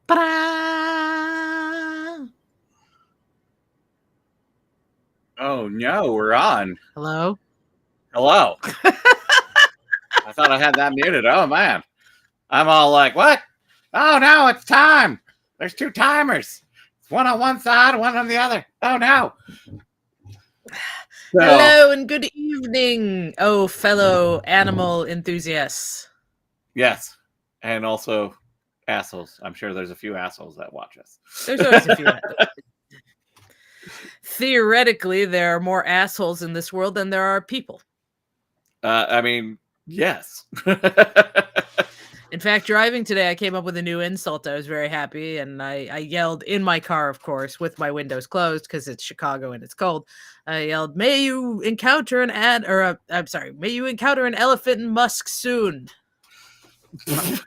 Ta-da! Oh no, we're on. Hello? Hello. I thought I had that muted. Oh man. I'm all like, what? Oh no, it's time. There's two timers. It's one on one side, one on the other. Oh no. So, Hello and good evening, oh fellow animal enthusiasts. yes. And also assholes. I'm sure there's a few assholes that watch us. There's always a few. Theoretically, there are more assholes in this world than there are people. I mean, yes. In fact, driving today, I came up with a new insult. I was very happy, and I yelled in my car, of course, with my windows closed because it's Chicago and it's cold. I yelled, "May you encounter may you encounter an elephant in Musk soon."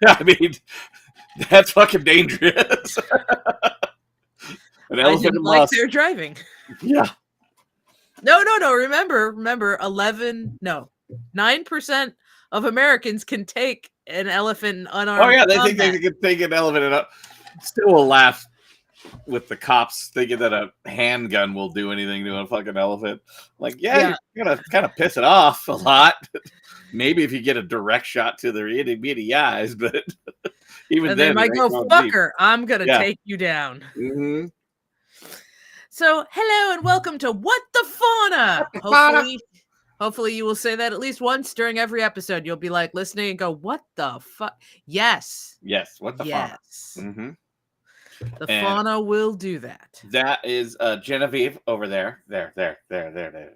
I mean, that's fucking dangerous. An I elephant didn't in like Musk. their driving. Yeah. No. Remember, 9% of Americans can take an elephant in unarmed Oh yeah, they combat. think they can take an elephant and still will laugh with the cops thinking that a handgun will do anything to a fucking elephant. Like, yeah. You're gonna kind of piss it off a lot. Maybe if you get a direct shot to their itty bitty eyes, but even and then, they might go, "Fucker, I'm gonna take you down." Mm-hmm. So, hello and welcome to What the Fauna. Hopefully you will say that at least once during every episode. You'll be like listening and go, "What the fuck?" Yes. What the fauna? Mm-hmm. The fauna will do that. That is Genevieve over there. There.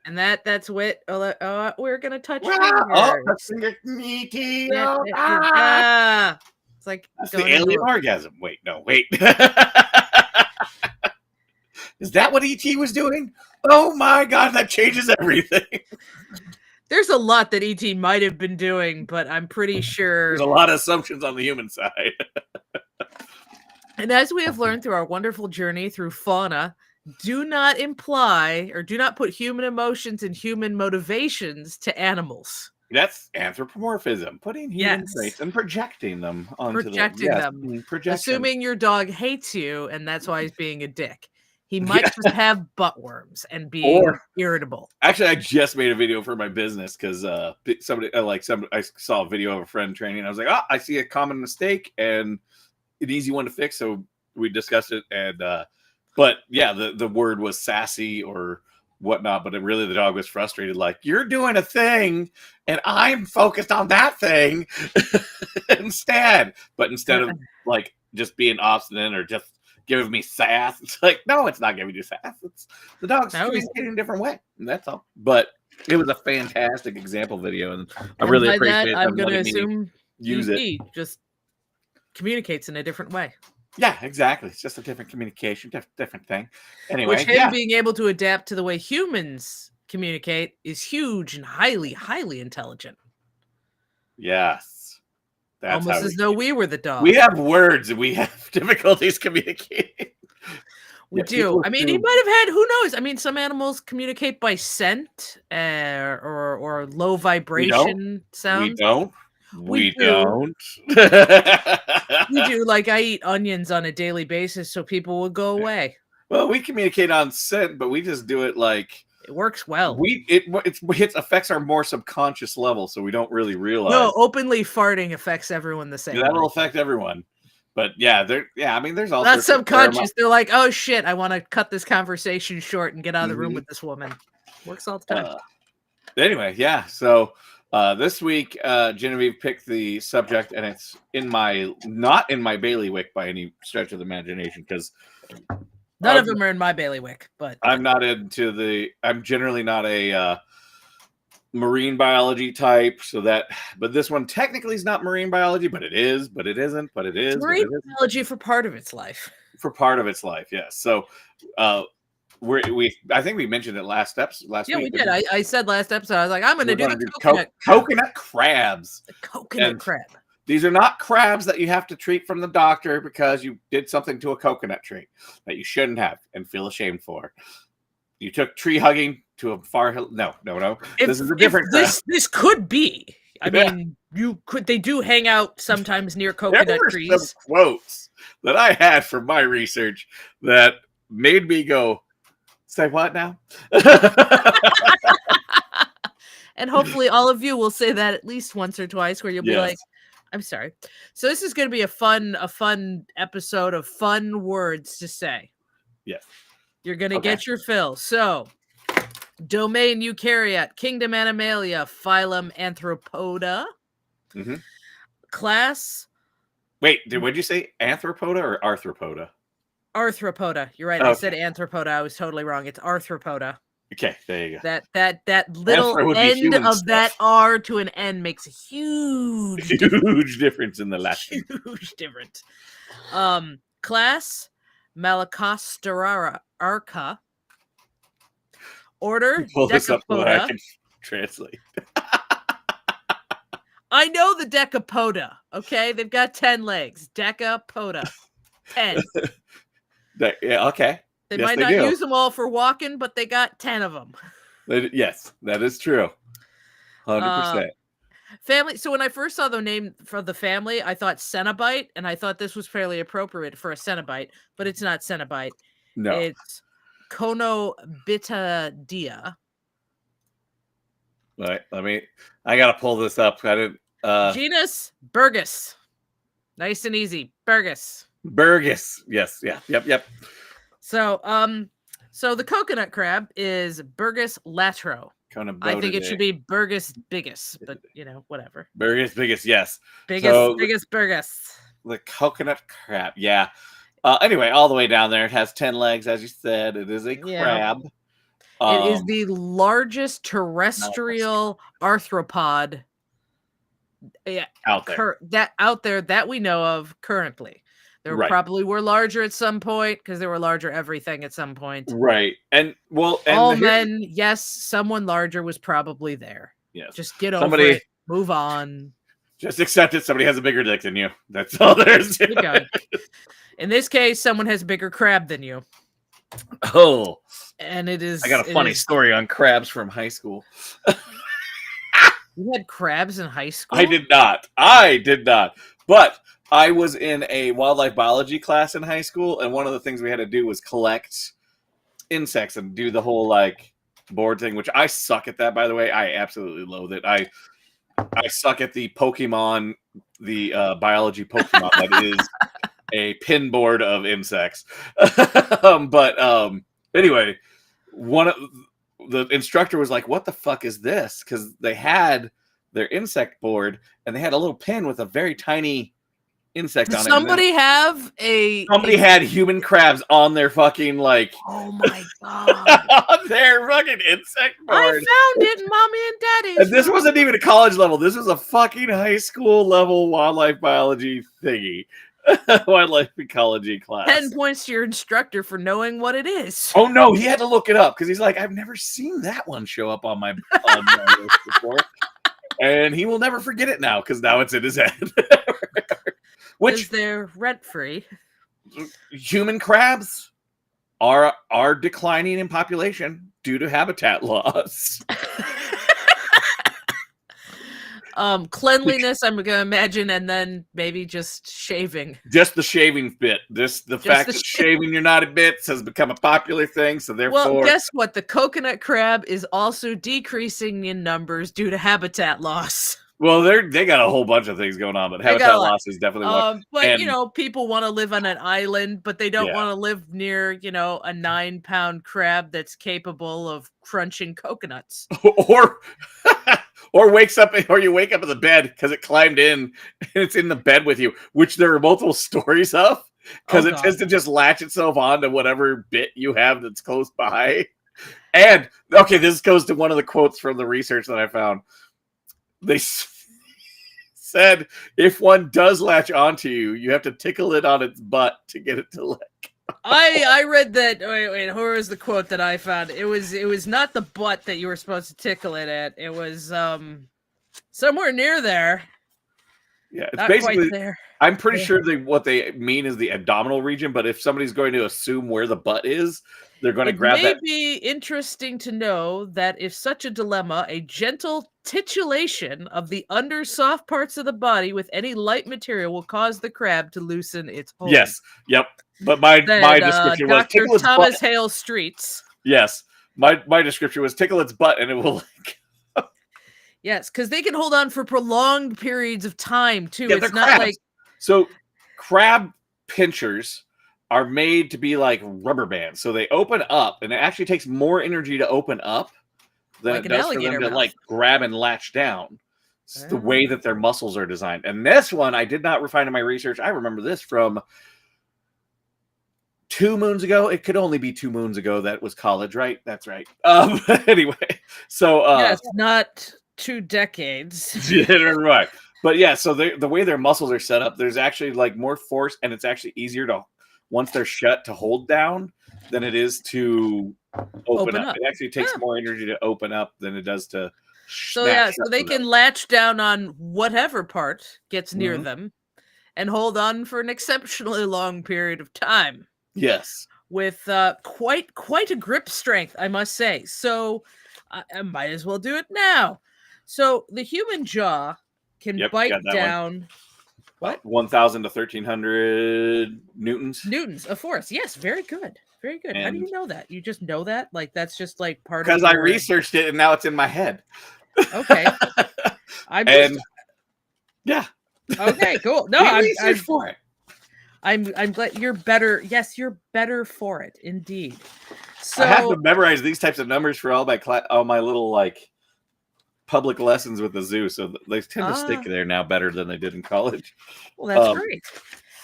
And that's Wit. We're gonna touch fingers. Meaty. It's like that's the alien orgasm. Wait. Is that what E.T. was doing? Oh my god, that changes everything. There's a lot that E.T. might have been doing, but I'm pretty sure there's a lot of assumptions on the human side. And as we have learned through our wonderful journey through fauna, do not imply or do not put human emotions and human motivations to animals. That's anthropomorphism, putting human traits and projecting them onto them. Assuming your dog hates you and that's why he's being a dick. He might just have buttworms and be irritable. Actually, I just made a video for my business because I saw a video of a friend training. And I was like, I see a common mistake and an easy one to fix. So we discussed it. And but yeah, the word was sassy or whatnot. But really, the dog was frustrated. Like, you're doing a thing, and I'm focused on that thing instead. But instead of like just being obstinate or just giving me sass. It's like, no, it's not giving you sass. It's the dog's communicating in a different way. And that's all. But it was a fantastic example video. And I really appreciate it. I'm going to assume use it. Just communicates in a different way. Yeah, exactly. It's just a different communication, different thing. Anyway, which him being able to adapt to the way humans communicate is huge and highly, highly intelligent. Yes. That's almost as though we were the dog. We have words and we have difficulties communicating. We do. I mean, he might have had, who knows? I mean, some animals communicate by scent or low vibration sounds. We don't. We do. Like, I eat onions on a daily basis so people will go away. Well, we communicate on scent, but we just do it like... It works well. It affects our more subconscious level, so we don't really realize. No, openly farting affects everyone the same. Yeah, that'll affect everyone. But yeah, I mean, there's also not subconscious. They're like, oh shit, I want to cut this conversation short and get out of the room with this woman. Works all the time. Anyway, yeah. So this week, Genevieve picked the subject, and it's not in my bailiwick by any stretch of the imagination, because. None of them are in my bailiwick, but I'm generally not a marine biology type, but this one technically is not marine biology, but it is, but it isn't, but it is. It's marine biology for part of its life. For part of its life, yes. So, I think we mentioned it last week. Yeah, we did. I said last episode, I was like, I'm going to do the coconut crabs. The coconut crab. These are not crabs that you have to treat from the doctor because you did something to a coconut tree that you shouldn't have and feel ashamed for. You took tree hugging to a far hill. No. This is a different crab. This could be. I mean, they do hang out sometimes near coconut trees. Some quotes that I had from my research that made me go, say what now? And hopefully all of you will say that at least once or twice where you'll be like, Yes. I'm sorry. So this is going to be a fun episode of fun words to say. Yes. You're going to get your fill. So, domain eukaryote, kingdom Animalia, phylum Arthropoda, class. Wait, what'd you say? Anthropoda or arthropoda? Arthropoda. You're right. Okay. I said Anthropoda. I was totally wrong. It's Arthropoda. Okay, there you go. That little end of stuff. That R to an N makes a huge difference in the Latin. Huge difference. Class Malacosterara arca. Order Decapoda. I can translate. I know the Decapoda. Okay, they've got 10 legs. Decapoda, 10. Yeah, okay. They might not use them all for walking, but they got 10 of them. Yes, that is true. 100%. Family. So when I first saw the name for the family, I thought Cenobite, and I thought this was fairly appropriate for a Cenobite, but it's not Cenobite. No, it's Conobitidae. Right. I gotta pull this up. I didn't. Genus Burgess. Nice and easy. Burgess. Yes. Yeah. Yep. So the coconut crab is Burgess latro. I think it should be Burgess biggest, but whatever. Burgess biggest, yes. Biggest Burgess. The coconut crab, yeah. Anyway, all the way down there, it has 10 legs, as you said. It is a crab. It is the largest terrestrial arthropod out there that we know of currently. There probably were larger at some point because there were larger everything at some point. Right. Men, yes, someone larger was probably there. Yes. Just get over it. Move on. Just accept it. Somebody has a bigger dick than you. That's all there is to it. In this case, someone has a bigger crab than you. Oh. And it is. I got a funny story on crabs from high school. You had crabs in high school? I did not. But I was in a wildlife biology class in high school, and one of the things we had to do was collect insects and do the whole board thing, which I suck at that, by the way. I absolutely loathe it. I suck at the Pokemon, the biology Pokemon that is a pin board of insects. Anyway, the instructor was like, "What the fuck is this?" Because they had their insect board and they had a little pin with a very tiny insect on it. Somebody had human crabs on their fucking oh my god, on their fucking insect board. I found it in Mommy and Daddy's. And this wasn't even a college level. This was a fucking high school level wildlife biology thingy. Wildlife ecology class. 10 points to your instructor for knowing what it is. Oh no, he had to look it up because he's like, I've never seen that one show up on my list before. And he will never forget it now because now it's in his head. Which they're rent free. Human crabs are declining in population due to habitat loss. Cleanliness, I'm gonna imagine, and then maybe just shaving. Just the shaving bit. Fact that shaving your naughty bits has become a popular thing. So therefore, well, guess what? The coconut crab is also decreasing in numbers due to habitat loss. Well, they got a whole bunch of things going on, but habitat loss is definitely one. But people want to live on an island, but they don't want to live near, a 9-pound crab that's capable of crunching coconuts. Or you wake up in the bed because it climbed in and it's in the bed with you, which there are multiple stories of because it tends to just latch itself onto whatever bit you have that's close by. And this goes to one of the quotes from the research that I found. They said if one does latch onto you, you have to tickle it on its butt to get it to lick. I read that. Wait, where is the quote that I found? It was not the butt that you were supposed to tickle it at. It was somewhere near there. Yeah, it's Not quite basically. there. I'm pretty Yeah. sure what they mean is the abdominal region, but if somebody's going to assume where the butt is, they're going to It grab may that. be interesting to know that if such a dilemma, a gentle titillation of the under soft parts of the body with any light material will cause the crab to loosen its hold. Yes, yep. But my Said description was Dr. tickle its butt. Thomas Hale Streets. Yes, my description was tickle its butt, and it will. Yes, because they can hold on for prolonged periods of time too. Yeah, they're It's not like crabs. So crab pinchers are made to be like rubber bands. So they open up, and it actually takes more energy to open up than Like it an does for them alligator to mouth. like grab and latch down. It's the way Ah. that their muscles are designed. And this one I did not refine in my research. I remember this from 2 moons ago. It could only be 2 moons ago. That was college, right? That's right. Anyway, so Yes, not 2 decades. yeah, right. But yeah, so the way their muscles are set up, there's actually like more force, and it's actually easier to once they're shut to hold down than it is to open up. It actually takes more energy to open up than it does to So snap yeah, shut so they for them. can latch down on whatever part gets near Mhm. them and hold on for an exceptionally long period of time Yes. with quite a grip strength, I must say. So I might as well do it now. So the human jaw can Yep, bite got that one. down what? 1,000 to 1,300 newtons. Newtons of force. Yes, very good. Very good. How do you And know that? You just know that? Like that's just like part of because I your researched it and now it's in my head. Okay. I'm just And yeah. okay, cool. No, We I'm researched for it. I'm glad you're better. Yes, you're better for it, indeed. I have So to memorize these types of numbers for all my little like public lessons with the zoo, so they tend to stick there now better than they did in college. well, that's Um, great.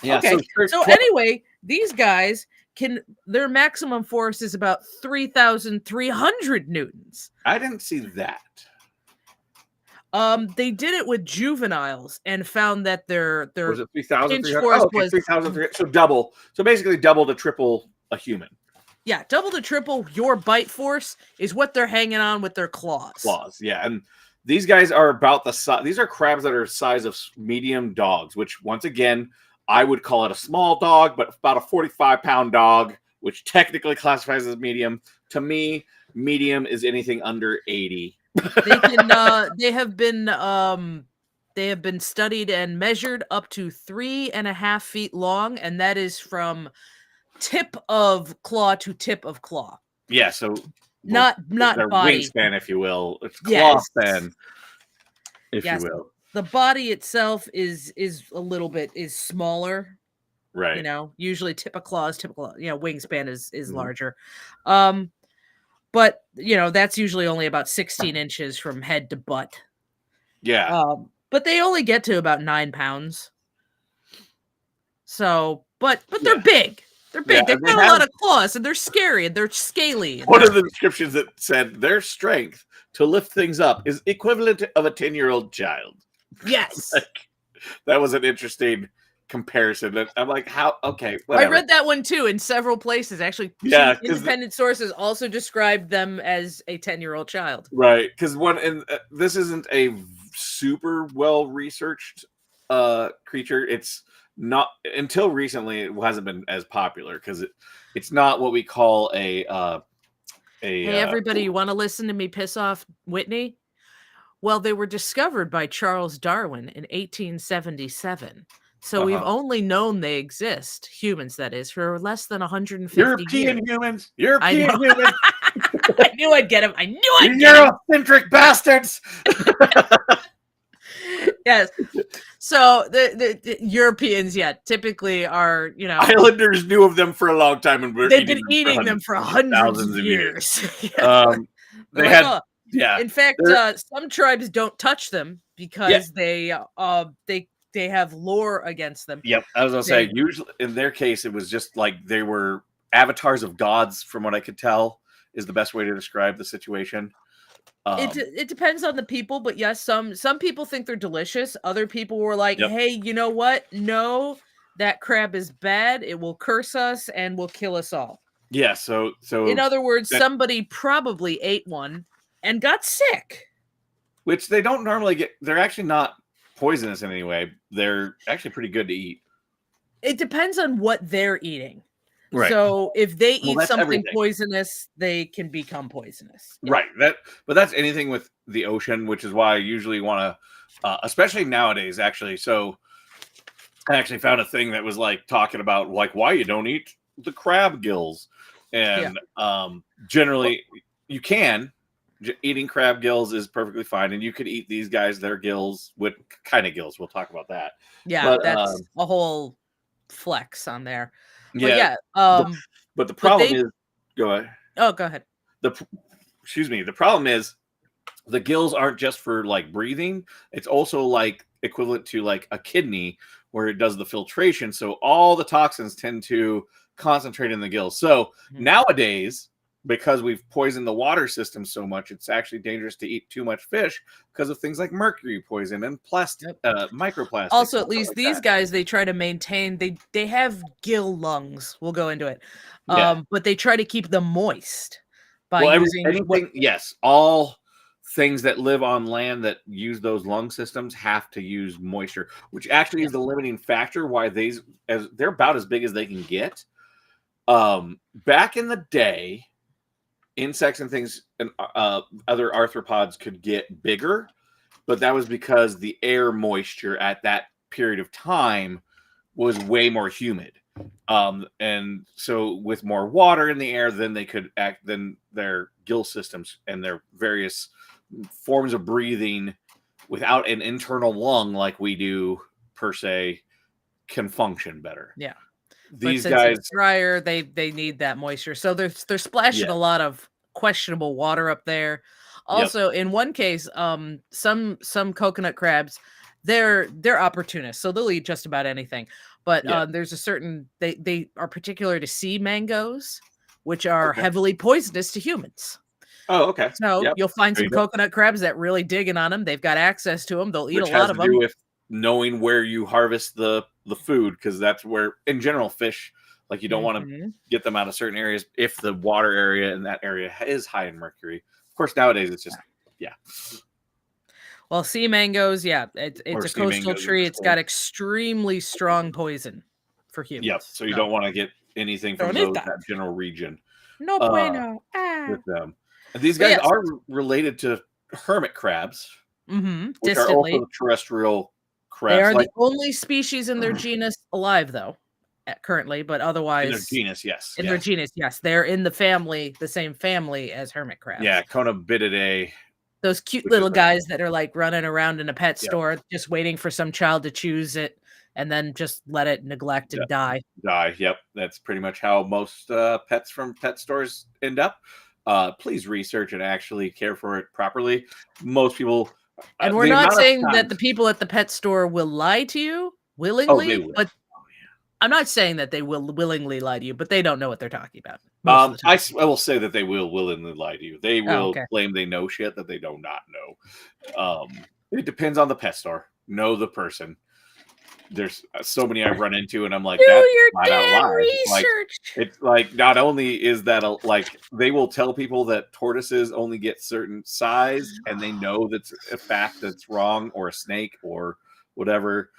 yeah. Okay. So So anyway, these guys can their maximum force is about 3,300 newtons. I didn't see that. They did it with juveniles and found that their Was it 3,300? pinch force Oh, okay, was 3,300. So double. So basically double to triple a human. yeah, double to triple your bite force is what they're hanging on with their claws. Yeah, and these guys are about the size. These are crabs that are size of medium dogs, which once again I would call it a small dog, but about a 45-pound dog, which technically classifies as medium. To me, medium is anything under 80. They can they have been studied and measured up to 3.5 feet long, and that is from tip of claw to tip of claw. Yeah, so Not their body. wingspan, if you will. It's claw Yes. span, if Yes. you will. The body itself is a little bit is smaller. Right. You know, usually tip of claw, wingspan is Mhm. larger. But you know, that's usually only about 16 inches from head to butt. Yeah. But they only get to about 9 pounds. So, but Yeah. they're big. They're big. Yeah, They've and they got a have- lot of claws, and they're scary, and they're scaly. And One of the descriptions that said their strength to lift things up is equivalent of a 10-year-old child. yes, Like, that was an interesting comparison. And I'm like, how? Okay, I whatever. read that one too in several places. Actually, Yeah, two 'cause independent sources also described them as a 10-year-old child. Right, because this isn't a super well researched creature. It's not until recently it hasn't been as popular because it's not what we call a Hey, everybody, you want to listen to me piss off Whitney? Well, they were discovered by Charles Darwin in 1877. So we've only known they exist, humans that is, for less than 150 European years. humans. I European know. humans. I knew I'd get him. I knew You I'd get him. Eurocentric bastards. Yes. So the Europeans, yeah, typically are, you know, Islanders knew of them for a long time, and they've been eating them for hundreds thousands of of years. They They're like, had, "Oh." yeah. In fact, some tribes don't touch them because they have lore against them. Yep, I was gonna say. Usually, in their case, it was just like they were avatars of gods, from what I could tell, is the best way to describe the situation. It depends on the people, but yes, some people think they're delicious. Other people were like, Yep. "Hey, you know what? No, that crab is bad. It will curse us and will kill us all." Yeah. So In other words, somebody probably ate one and got sick. which they don't normally get. They're actually not poisonous in any way, they're actually pretty good to eat. It depends on what they're eating. Right. So if they Well, eat that's something everything. poisonous, they can become poisonous. Yeah. Right. But that's anything with the ocean, which is why I usually want to, especially nowadays, actually. So I actually found a thing that was like talking about like why you don't eat the crab gills, and generally you can. Eating crab gills is perfectly fine, and you could eat these guys their gills. What kind of gills? We'll talk about that. Yeah, But that's a whole flex on there. But yeah, yeah, but the but problem they is, go ahead. oh, go ahead. Excuse me. The problem is the gills aren't just for like breathing. It's also like equivalent to like a kidney where it does the filtration. So all the toxins tend to concentrate in the gills. So nowadays, because we've poisoned the water system so much, it's actually dangerous to eat too much fish because of things like mercury poison and plastic, microplastics. Also, and at least like these that. guys, they try to maintain. They have gill lungs. We'll go into it. Yeah. But they try to keep them moist by Well, using what. anything, yes, all things that live on land that use those lung systems have to use moisture, which actually is the limiting factor why as they're about as big as they can get. Back in the day, insects and things and other arthropods could get bigger, but that was because the air moisture at that period of time was way more humid. And so with more water in the air, then they could act, then their gill systems and their various forms of breathing without an internal lung like we do per se can function better. Yeah. These but since guys, it's drier, they need that moisture. So they're splashing a lot of questionable water up there. Also, in one case, some coconut crabs, they're opportunists, so they'll eat just about anything. But there's a certain they are particular to sea mangoes, which are heavily poisonous to humans. Oh, okay. So you'll find some you go. coconut crabs that really digging on them. They've got access to them. They'll eat Which a lot has of to do them. with knowing where you harvest the food, because that's where, in general, fish, like you don't want to get them out of certain areas if the water area in that area is high in mercury. Of course, nowadays it's just Well, sea mangoes, it's a coastal tree. It's got extremely strong poison for humans. Yep. So you don't want to get anything from that general region. No bueno. With them. And these guys are related to hermit crabs, which are also terrestrial crabs. They are the only species in their genus alive, though, currently. But otherwise, in their genus, yes. In their genus, yes, they're in the family, the same family as hermit crabs. Yeah, Conobitidae. Those cute little guys that are like running around in a pet store, just waiting for some child to choose it, and then just let it neglect and die. Yep, that's pretty much how most pets from pet stores end up. Please research and actually care for it properly. Most people, and we're not saying that the people at the pet store will lie to you willingly, but I'm not saying that they will willingly lie to you, but they don't know what they're talking about. I will say that they will willingly lie to you. They will claim they know shit that they do not know. It depends on the pet store. Know the person. There's so many I've run into, and I'm like, that's flat out lies. Like, it's like not only is that like they will tell people that tortoises only get certain size, and they know that's a fact that's wrong, or a snake or whatever.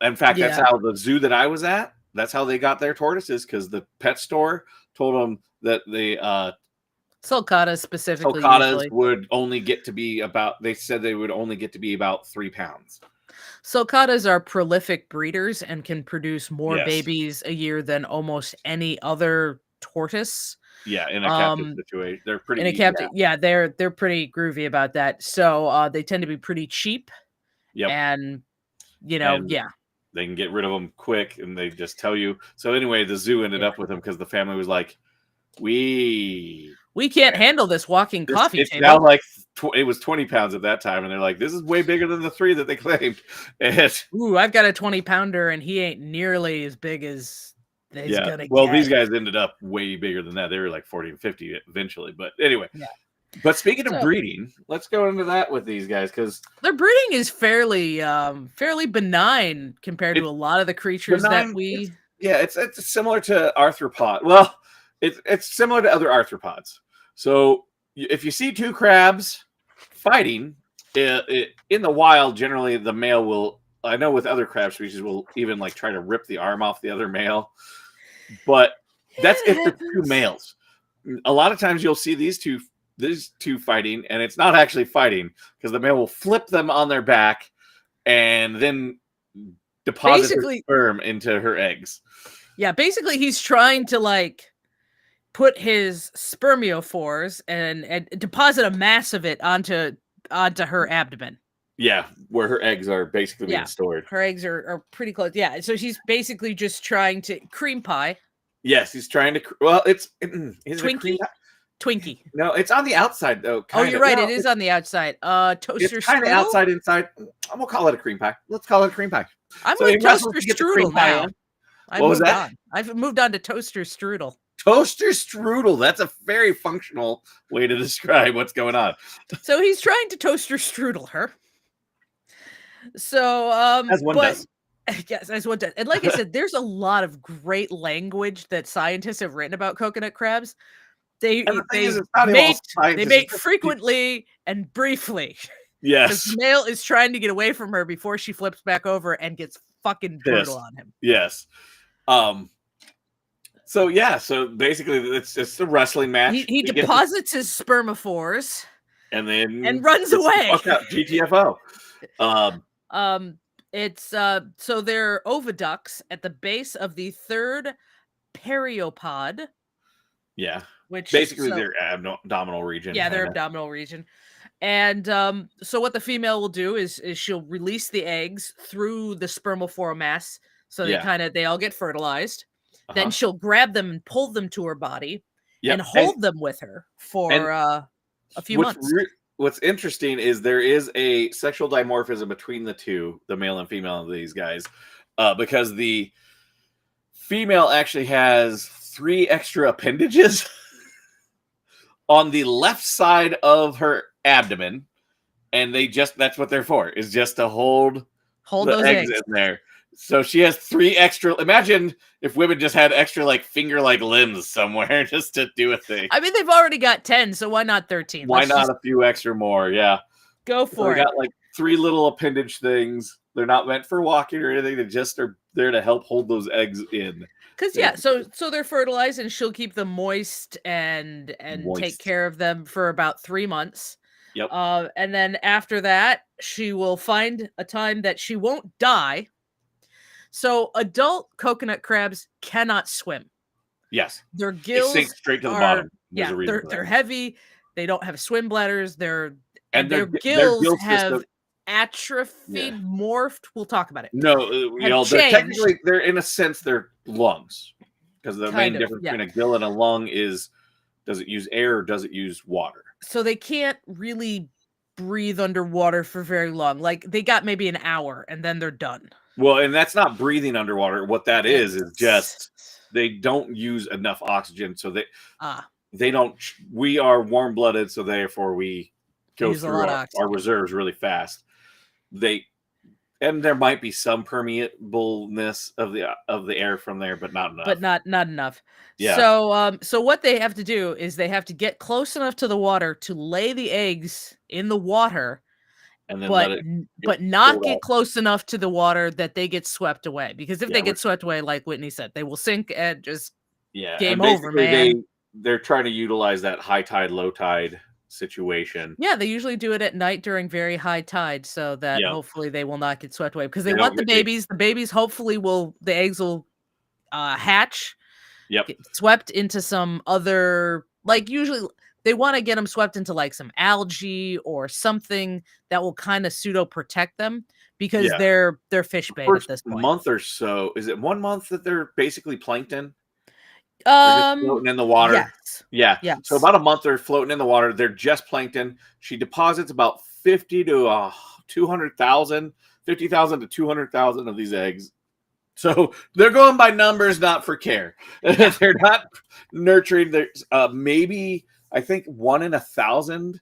In fact, that's how the zoo that I was at, that's how they got their tortoises, because the pet store told them that the sulcatas specifically would only get to be about, they said they would only get to be about 3 pounds. Sulcatas are prolific breeders and can produce more babies a year than almost any other tortoise. Yeah, in a captive situation, they're pretty. In a captive, they're pretty groovy about that. So they tend to be pretty cheap. Yep. And they can get rid of them quick, and they just tell you. So anyway, the zoo ended up with them because the family was like, "We can't handle this walking coffee it's table." Now like it was 20 pounds at that time, and they're like, "This is way bigger than the 3 that they claimed." And I've got a 20-pounder, and he ain't nearly as big as he's gonna get. These guys ended up way bigger than that. They were like 40 and 50 eventually, but anyway. Yeah. But speaking of breeding, let's go into that with these guys, because their breeding is fairly benign compared to a lot of the creatures that we. It's similar to arthropod. Well, it's similar to other arthropods. So if you see 2 crabs fighting, In the wild, generally the male will. I know with other crab species will even like try to rip the arm off the other male, but that's It if the two happens. males. A lot of times you'll see these two fighting, and it's not actually fighting because the male will flip them on their back and then deposit his Basically, sperm into her eggs. yeah, basically he's trying to like put his spermiophores and deposit a mass of it onto her abdomen. Yeah, where her eggs are basically being Yeah. stored. Her eggs are pretty close. Yeah. So she's basically just trying to cream pie. Yes, he's trying to. Well, is it a cream Twinkie? pie? Twinkie. No, it's on the outside though. Oh, Kind you're of. right. Well, It is on the outside. it's Toaster kind of strudel. outside, inside. I'm gonna call it a cream pie. Let's call it a cream pie. I'm So with you might as well toaster get the cream strudel pie now. in. I've What was moved that? on. I've moved on to toaster strudel. Toaster strudel. That's a very functional way to describe what's going on. So he's trying to toaster strudel her. So As one but does. yes, as one does. And like I said, there's a lot of great language that scientists have written about coconut crabs. They And the thing they is, it's not even all mate scientists. they mate It's just- frequently and briefly. Because Yes. the male is trying to get away from her before she flips back over and gets fucking brutal Pissed. on him. Yes. So yeah. So basically, it's the wrestling match. He They get deposits his spermiophores and then and runs gets the away. fuck out, GTFO. It's so they're oviducts at the base of the third periopod, Yeah. which Basically, so- their abdominal region. yeah, their kinda. abdominal region. And so what the female will do is she'll release the eggs through the spermophore mass, so Yeah. they all get fertilized. Then Uh-huh. she'll grab them and pull them to her body Yep. and hold them with her for a few What's months. what's interesting is there is a sexual dimorphism between the two, the male and female of these guys, because the female actually has 3 extra appendages on the left side of her abdomen, and that's what they're for, is just to hold Hold the those eggs eggs. in there. So she has 3 extra. Imagine if women just had extra like finger like limbs somewhere just to do a thing. I mean, they've already got 10, so why not 13? Why Let's not just a few extra more? Yeah. go So for they it. got like 3 little appendage things. They're not meant for walking or anything. They just are there to help hold those eggs in. Because yeah, so they're fertilized, and she'll keep them moist and take Moist. care of them for about 3 months. Yep. And then after that, she will find a time that she won't die. So adult coconut crabs cannot swim. Yes. Their They gills sink straight to the are bottom. There's yeah, a reason for they're that. heavy. They don't have swim bladders. Their their gills gill have system. atrophied, morphed. We'll talk about it. No, Have they're changed. technically they're in a sense they're lungs, because the main Kind of, difference yeah. between a gill and a lung is does it use air or does it use water? So they can't really breathe underwater for very long. Like they got maybe an hour and then they're done. Well, and that's not breathing underwater. What that is It's- just they don't use enough oxygen, so ah they don't. We are warm blooded, so therefore we go Use a through lot of our oxygen. reserves really fast. And there might be some permeableness of the air from there, but not enough. but not enough. Yeah. So what they have to do is they have to get close enough to the water to lay the eggs in the water, and then let it. but not pulled get out. close enough to the water that they get swept away. Because if Yeah, they get swept away, like Whitney said, they will sink and just Yeah, game and over, basically man. They're trying to utilize that high tide, low tide situation. yeah, they usually do it at night during very high tide so that Yeah. hopefully they will not get swept away because they They want don't the get- babies. The babies hopefully the eggs will hatch, Yep. get swept into some other, like usually they want to get them swept into like some algae or something that will kind of pseudo protect them because Yeah. they're fish bait at First this point. month or so, is it 1 month that they're basically plankton? They're just floating in the water. Yes. Yeah. Yes. So about a month they're floating in the water. They're just plankton. She deposits about 50 to 200,000, 50,000 to 200,000 of these eggs. So they're going by numbers, not for care. They're not nurturing. There's maybe I think 1 in 1,000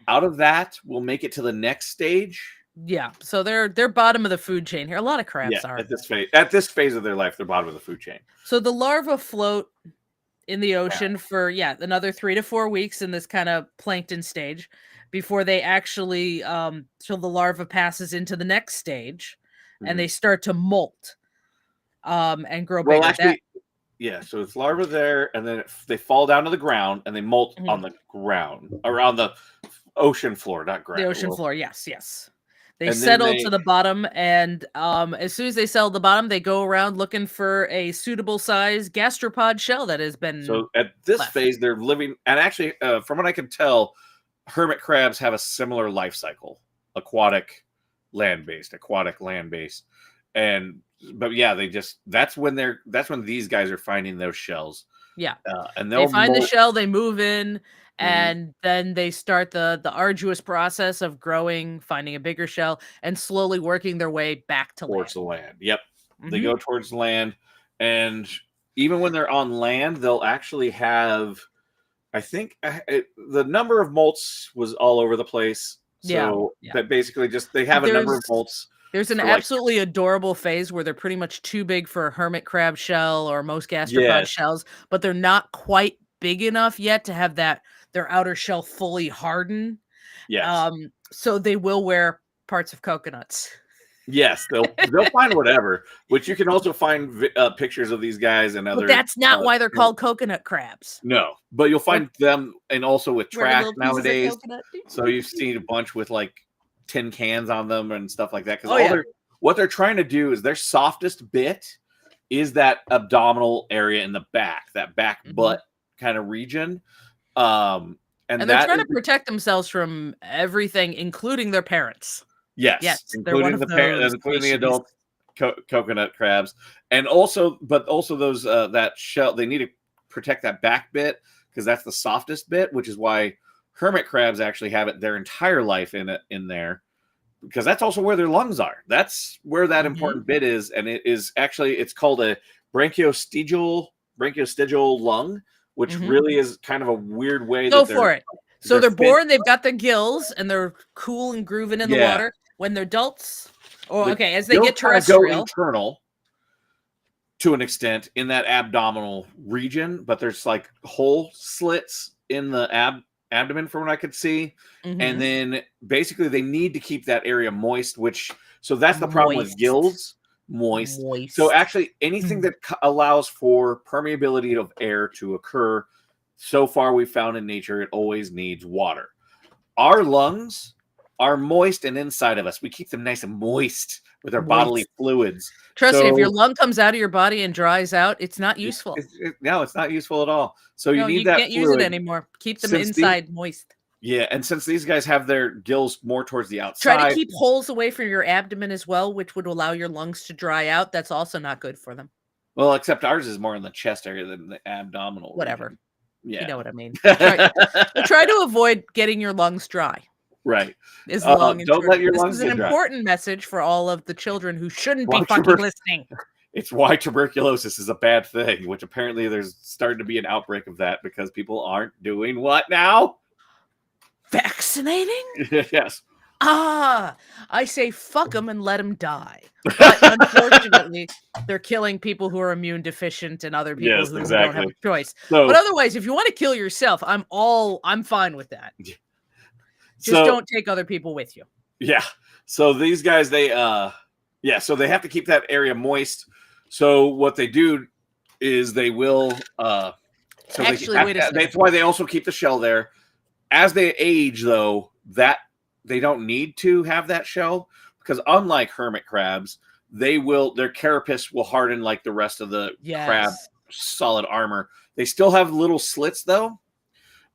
out of that will make it to the next stage. Yeah. So they're bottom of the food chain here. A lot of crabs are. At this phase of their life, they're bottom of the food chain. So the larvae float in the ocean for another 3 to 4 weeks in this kind of plankton stage. before they actually till the larva passes into the next stage, and they start to molt and grow Well, bigger. actually, yeah. So it's larvae there, and then they fall down to the ground, and they molt on the ground or on the ocean floor, not ground. The ocean floor, yes. They And then settle to the bottom, and as soon as they settle the bottom, they go around looking for a suitable size gastropod shell that has been. So at this left. phase, they're living, and actually, from what I can tell, hermit crabs have a similar life cycle: aquatic, land-based, and but yeah, that's when these guys are finding those shells. Yeah, and they they'll find the molt. shell, they move in, and then they start the arduous process of growing, finding a bigger shell, and slowly working their way back to Towards the land. land. Yep. They go towards land. And even when they're on land, they'll actually have, I think the number of molts was all over the place. So that basically just, they have a number of molts. There's an absolutely adorable phase where they're pretty much too big for a hermit crab shell or most gastropod shells, but they're not quite big enough yet to have their outer shell fully harden. Yes. So they will wear parts of coconuts. Yes, they'll find whatever, which you can also find pictures of these guys and other. But that's not why they're called coconut crabs. No, but you'll find them and also with trash nowadays. So you've seen a bunch with like tin cans on them and stuff like that. Because what they're trying to do is their softest bit is that abdominal area in the back, that back butt kind of region. And they're trying to protect themselves from everything, including their parents. Yes, including the adult coconut crabs, and also those that shell. They need to protect that back bit because that's the softest bit, which is why hermit crabs actually have it their entire life in there, because that's also where their lungs are. That's where that important bit is, and it's called a branchiostegial lung, which really is kind of a weird way. Go for it. So they're born, they've got their gills, and they're cool and grooving in the water. When they're adults, as they get terrestrial, go internal to an extent in that abdominal region, but there's like hole slits in the abdomen from what I could see. And then basically they need to keep that area moist, so that's the problem with gills. Moist. So actually anything that allows for permeability of air to occur, so far we've found in nature, it always needs water. Our lungs are moist, and inside of us, we keep them nice and moist with our bodily fluids. Trust me, if your lung comes out of your body and dries out, it's not useful. No, it's not useful at all. So you need that. You can't use it anymore. Keep them inside moist. Yeah, and since these guys have their gills more towards the outside, try to keep holes away from your abdomen as well, which would allow your lungs to dry out. That's also not good for them. Well, except ours is more in the chest area than the abdominal. Whatever. Region. Yeah, you know what I mean. Try to avoid getting your lungs dry. Right. Don't let your lungs get dry. This is an important message for all of the children who shouldn't be fucking listening. It's why tuberculosis is a bad thing, which apparently there's starting to be an outbreak of that because people aren't doing what now? Vaccinating? Yes. I say fuck them and let them die. But unfortunately, they're killing people who are immune deficient and other people who don't have a choice. But otherwise, if you want to kill yourself, I'm fine with that. Just don't take other people with you. Yeah. So these guys, so they have to keep that area moist. So what they do is they will that's why they also keep the shell there. As they age, though, that they don't need to have that shell, because unlike hermit crabs, their carapace will harden like the rest of the crab solid armor. They still have little slits though,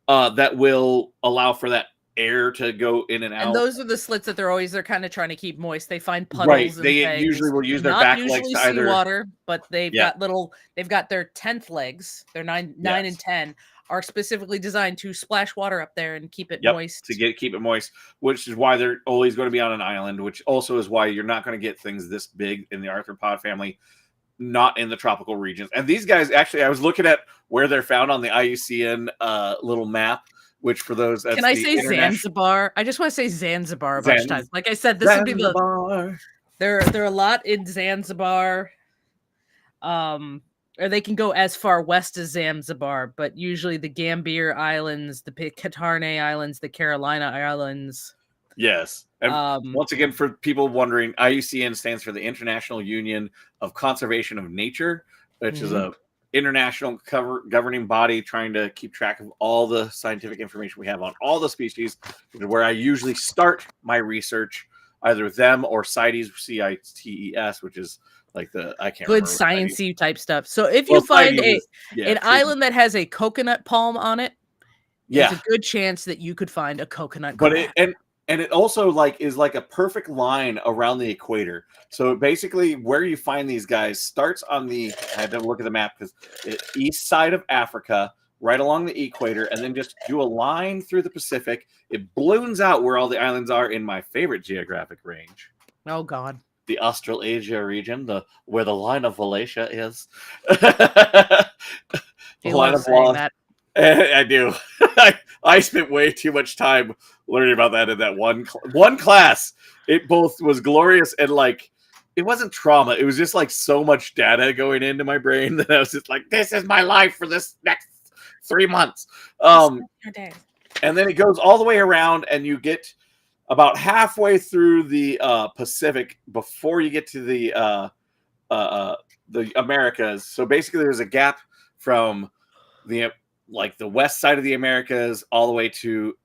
that will allow for that air to go in and out. And those are the slits that they're kind of trying to keep moist. They find puddles. Right. They usually will use their back legs to either water, but they've got their 10th legs. Their 9 and 10 are specifically designed to splash water up there and keep it moist. Keep it moist, which is why they're always going to be on an island, which also is why you're not going to get things this big in the arthropod family, not in the tropical regions. And these guys, actually, I was looking at where they're found on the IUCN little map, which for those... Can I say Zanzibar? I just want to say Zanzibar a bunch of times. Like I said, this would be the... They're a lot in Zanzibar. or they can go as far west as Zanzibar, but usually the Gambier Islands, the Pitcairn Islands, the Carolina Islands. Yes. And once again, for people wondering, IUCN stands for the International Union of Conservation of Nature, which is a international governing body trying to keep track of all the scientific information we have on all the species, where I usually start my research, either them or CITES, CITES, which is like I can't good remember. Sciencey type stuff. So if you find an island that has a coconut palm on it, there's a good chance that you could find a coconut crab. And it also is like a perfect line around the equator. So basically, where you find these guys starts on the, I had to look at the map because east side of Africa, right along the equator, and then just do a line through the Pacific. It balloons out where all the islands are in my favorite geographic range. Oh God. The Australasia region, where the line of Wallachia is. You love saying that. I do. I spent way too much time learning about that in that one class. It both was glorious and it wasn't trauma. It was just so much data going into my brain that I was just like, this is my life for this next 3 months. And then it goes all the way around, and you get about halfway through the Pacific before you get to the Americas. So basically, there's a gap from the west side of the Americas all the way to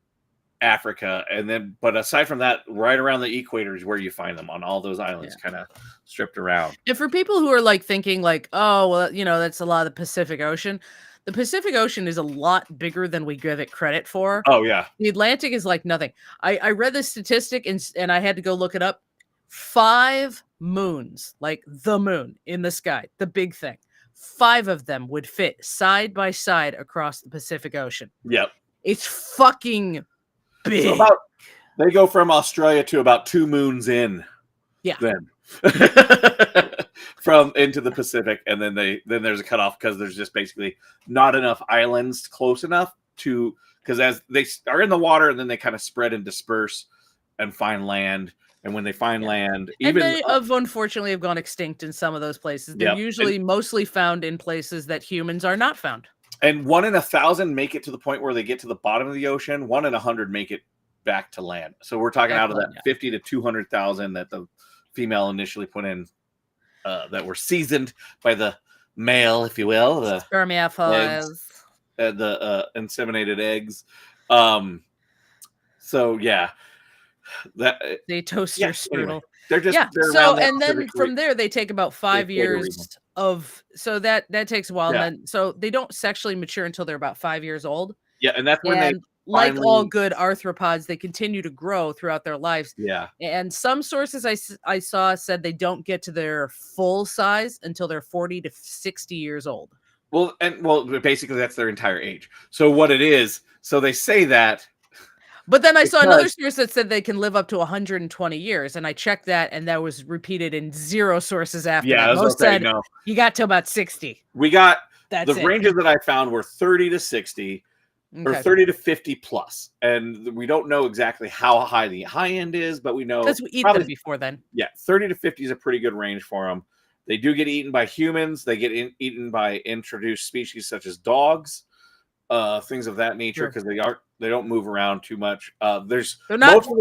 Africa, and then but aside from that, right around the equator is where you find them on all those islands, kind of stripped around. And for people who are thinking oh well, that's a lot of the Pacific Ocean. The Pacific Ocean is a lot bigger than we give it credit for. Oh yeah, the Atlantic is like nothing. I read this statistic and I had to go look it up. 5 moons, like the moon in the sky, the big thing. 5 of them would fit side by side across the Pacific Ocean. Yep. It's fucking big. So they go from Australia to about 2 moons in. Yeah. Then from into the Pacific, and then there's a cutoff because there's just basically not enough islands close enough to, because as they are in the water and then they kind of spread and disperse and find land. And when they find land, even they unfortunately have gone extinct in some of those places. They're usually mostly found in places that humans are not found. And 1 in 1,000 make it to the point where they get to the bottom of the ocean. 1 in 100 make it back to land. So we're talking out of that 50 to 200,000 that the female initially put in, that were seasoned by the male, if you will, the spermaphiles, the inseminated eggs. So yeah. That they toast your strudel. Anyway, they're just so and then from there they take about 5 years of, so that takes a while. And then so they don't sexually mature until they're about 5 years old. And that's when they like all good arthropods, they continue to grow throughout their lives. And some sources I saw said they don't get to their full size until they're 40 to 60 years old. Well, basically that's their entire age. So what it is, so they say that. But then I saw another source that said they can live up to 120 years, and I checked that, and that was repeated in 0 sources after that. Most said no. You got to about 60. We got ranges that I found were 30 to 60, or 30 to 50 plus, and we don't know exactly how high the high end is, but we know because we eat them before then. 30 to 50 is a pretty good range for them. They do get eaten by humans. They get eaten by introduced species such as dogs. Things of that nature, because they don't move around too much. Most of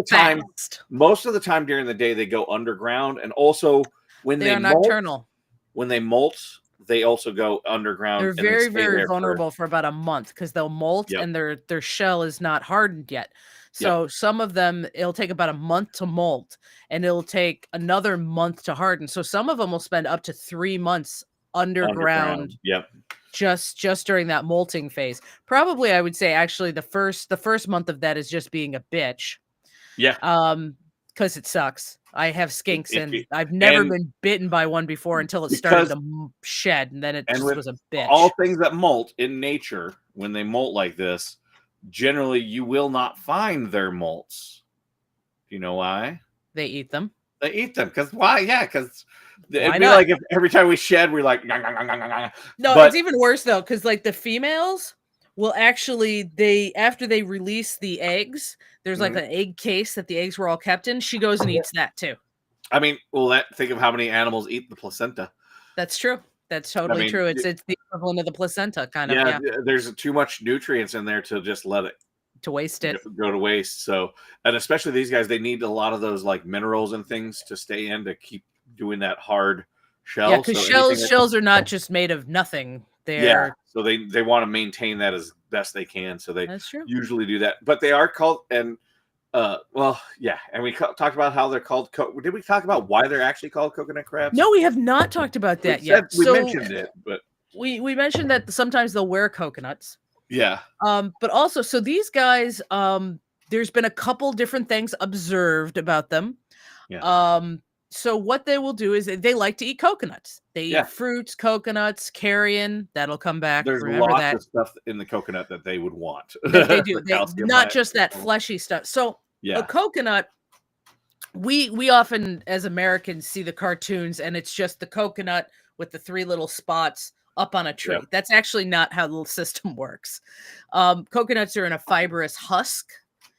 the time during the day they go underground, and also when they are nocturnal. When they molt, they also go underground. They're very, very vulnerable for about a month because they'll molt and their shell is not hardened yet. So some of them, it'll take about a month to molt, and it'll take another month to harden. So some of them will spend up to 3 months underground. Just during that molting phase. Probably I would say actually the first month of that is just being a bitch. Because it sucks. I have skinks and I've never been bitten by one before until it started to shed, and then it just was a bitch. All things that molt in nature, when they molt like this, generally you will not find their molts. Do you know why? They eat them. They eat them. Because why? Yeah, because it'd be like if every time we shed, we're like, nah, nah, nah, nah, nah. No, it's even worse though, because the females will actually, after they release the eggs, there's an egg case that the eggs were all kept in. She goes and eats that too. I mean, think of how many animals eat the placenta. That's true. That's totally true. It's the equivalent of the placenta, kind of. Yeah, there's too much nutrients in there to just let it to waste it. go to waste. So, and especially these guys, they need a lot of those like minerals and things to stay in to keep doing that hard shell. Yeah, because shells are not just made of nothing. They're so they want to maintain that as best they can. So they That's true. usually do that. But they are called and and we talked about how they're called. Did we talk about why they're actually called coconut crabs? No, we have not talked about that yet. We mentioned it, but we mentioned that sometimes they'll wear coconuts. Yeah. But also, so these guys, there's been a couple different things observed about them. Yeah. So what they will do is they like to eat coconuts. They eat fruits, coconuts, carrion. That'll come back. There's Remember lots that. of stuff in the coconut that they would want. That they do. Not just that fleshy stuff. So a coconut, we often as Americans see the cartoons and it's just the coconut with the 3 little spots up on a tree. Yep. That's actually not how the system works. Coconuts are in a fibrous husk.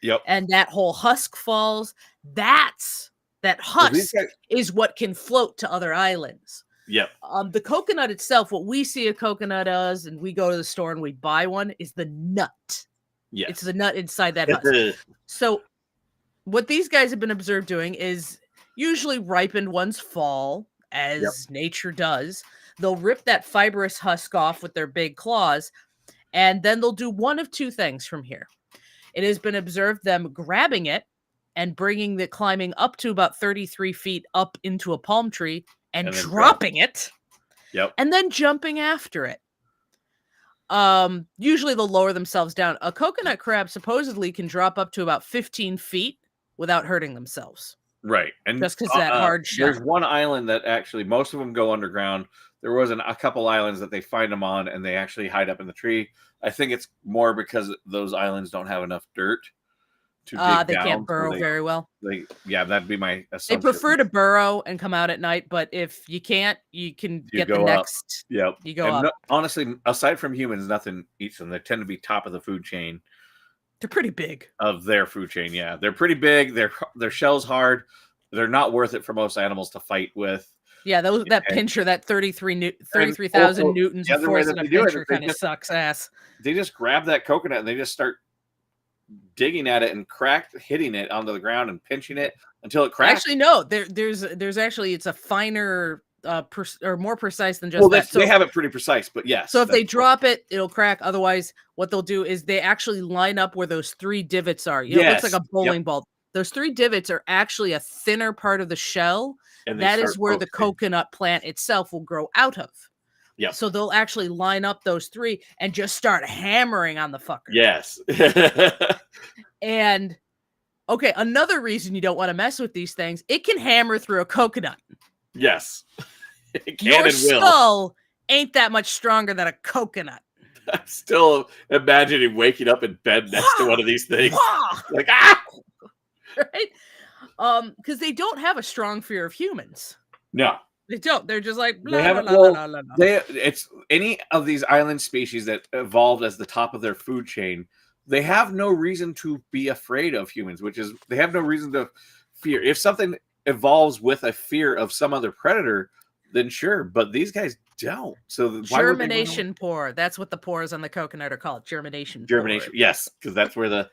Yep. And that whole husk falls. That husk is what can float to other islands. Yep. The coconut itself, what we see a coconut as, and we go to the store and we buy one, is the nut. Yes. It's the nut inside that husk. So what these guys have been observed doing is usually ripened ones fall, as nature does. They'll rip that fibrous husk off with their big claws, and then they'll do one of 2 things from here. It has been observed them grabbing it and climbing up to about 33 feet up into a palm tree and dropping it. Yep. And then jumping after it. Usually they'll lower themselves down. A coconut crab supposedly can drop up to about 15 feet without hurting themselves. Right. And just because that hard shell. There's one island that actually most of them go underground. There was a couple islands that they find them on and they actually hide up in the tree. I think it's more because those islands don't have enough dirt to dig down. They can't burrow very well. That'd be my assumption. They prefer to burrow and come out at night, but if you can't, you can get the next. Yep. You go up. Honestly, aside from humans, nothing eats them. They tend to be top of the food chain. They're pretty big. Of their food chain, yeah. They're pretty big. Their shell's hard. They're not worth it for most animals to fight with. Yeah, that pincher, that 33,000 newtons of force in a pincher kind of sucks ass. They just grab that coconut and they just start digging at it and hitting it onto the ground and pinching it until it cracks. Actually, no. There's actually it's a finer or more precise than just that. So they have it pretty precise, but yes. So if they drop it, it'll crack. Otherwise, what they'll do is they actually line up where those 3 divots are. It looks like a bowling ball. Those 3 divots are actually a thinner part of the shell. And that is where the coconut plant itself will grow out of. Yeah. So they'll actually line up those 3 and just start hammering on the fucker. Yes. And okay, another reason you don't want to mess with these things, it can hammer through a coconut. Yes. It can Your and will. skull ain't that much stronger than a coconut. I'm still imagining waking up in bed next to one of these things. Like, right? Because they don't have a strong fear of humans. No. They don't. They're just like, it's any of these island species that evolved as the top of their food chain. They have no reason to be afraid of humans, they have no reason to fear. If something evolves with a fear of some other predator, then sure. But these guys don't. So germination pore. That's what the pores on the coconut are called. Germination. Germination. Pore. Yes, because that's where the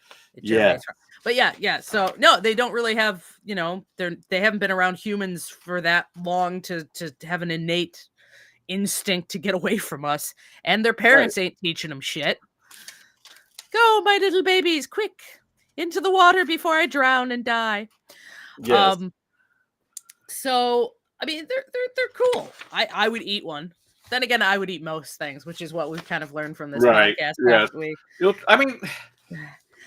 But yeah. So no, they don't really have. They haven't been around humans for that long to have an innate instinct to get away from us, and their parents ain't teaching them shit. Go, my little babies, quick into the water before I drown and die. Yes. So I mean, they're cool. I would eat one. Then again, I would eat most things, which is what we've kind of learned from this podcast last week. I mean,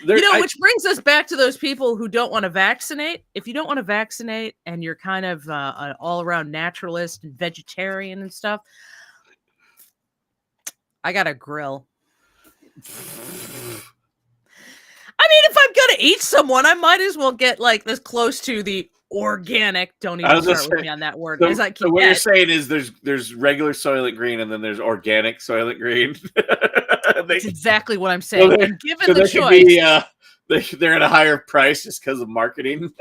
which brings us back to those people who don't want to vaccinate. If you don't want to vaccinate and you're kind of an all-around naturalist and vegetarian and stuff, I got a grill. I mean, if I'm gonna eat someone, I might as well get like this close to the organic. Don't even start with me on that word. So what you're saying is there's regular Soylent Green and then there's organic Soylent Green. That's exactly what I'm saying. And given the choice, they're at a higher price just because of marketing.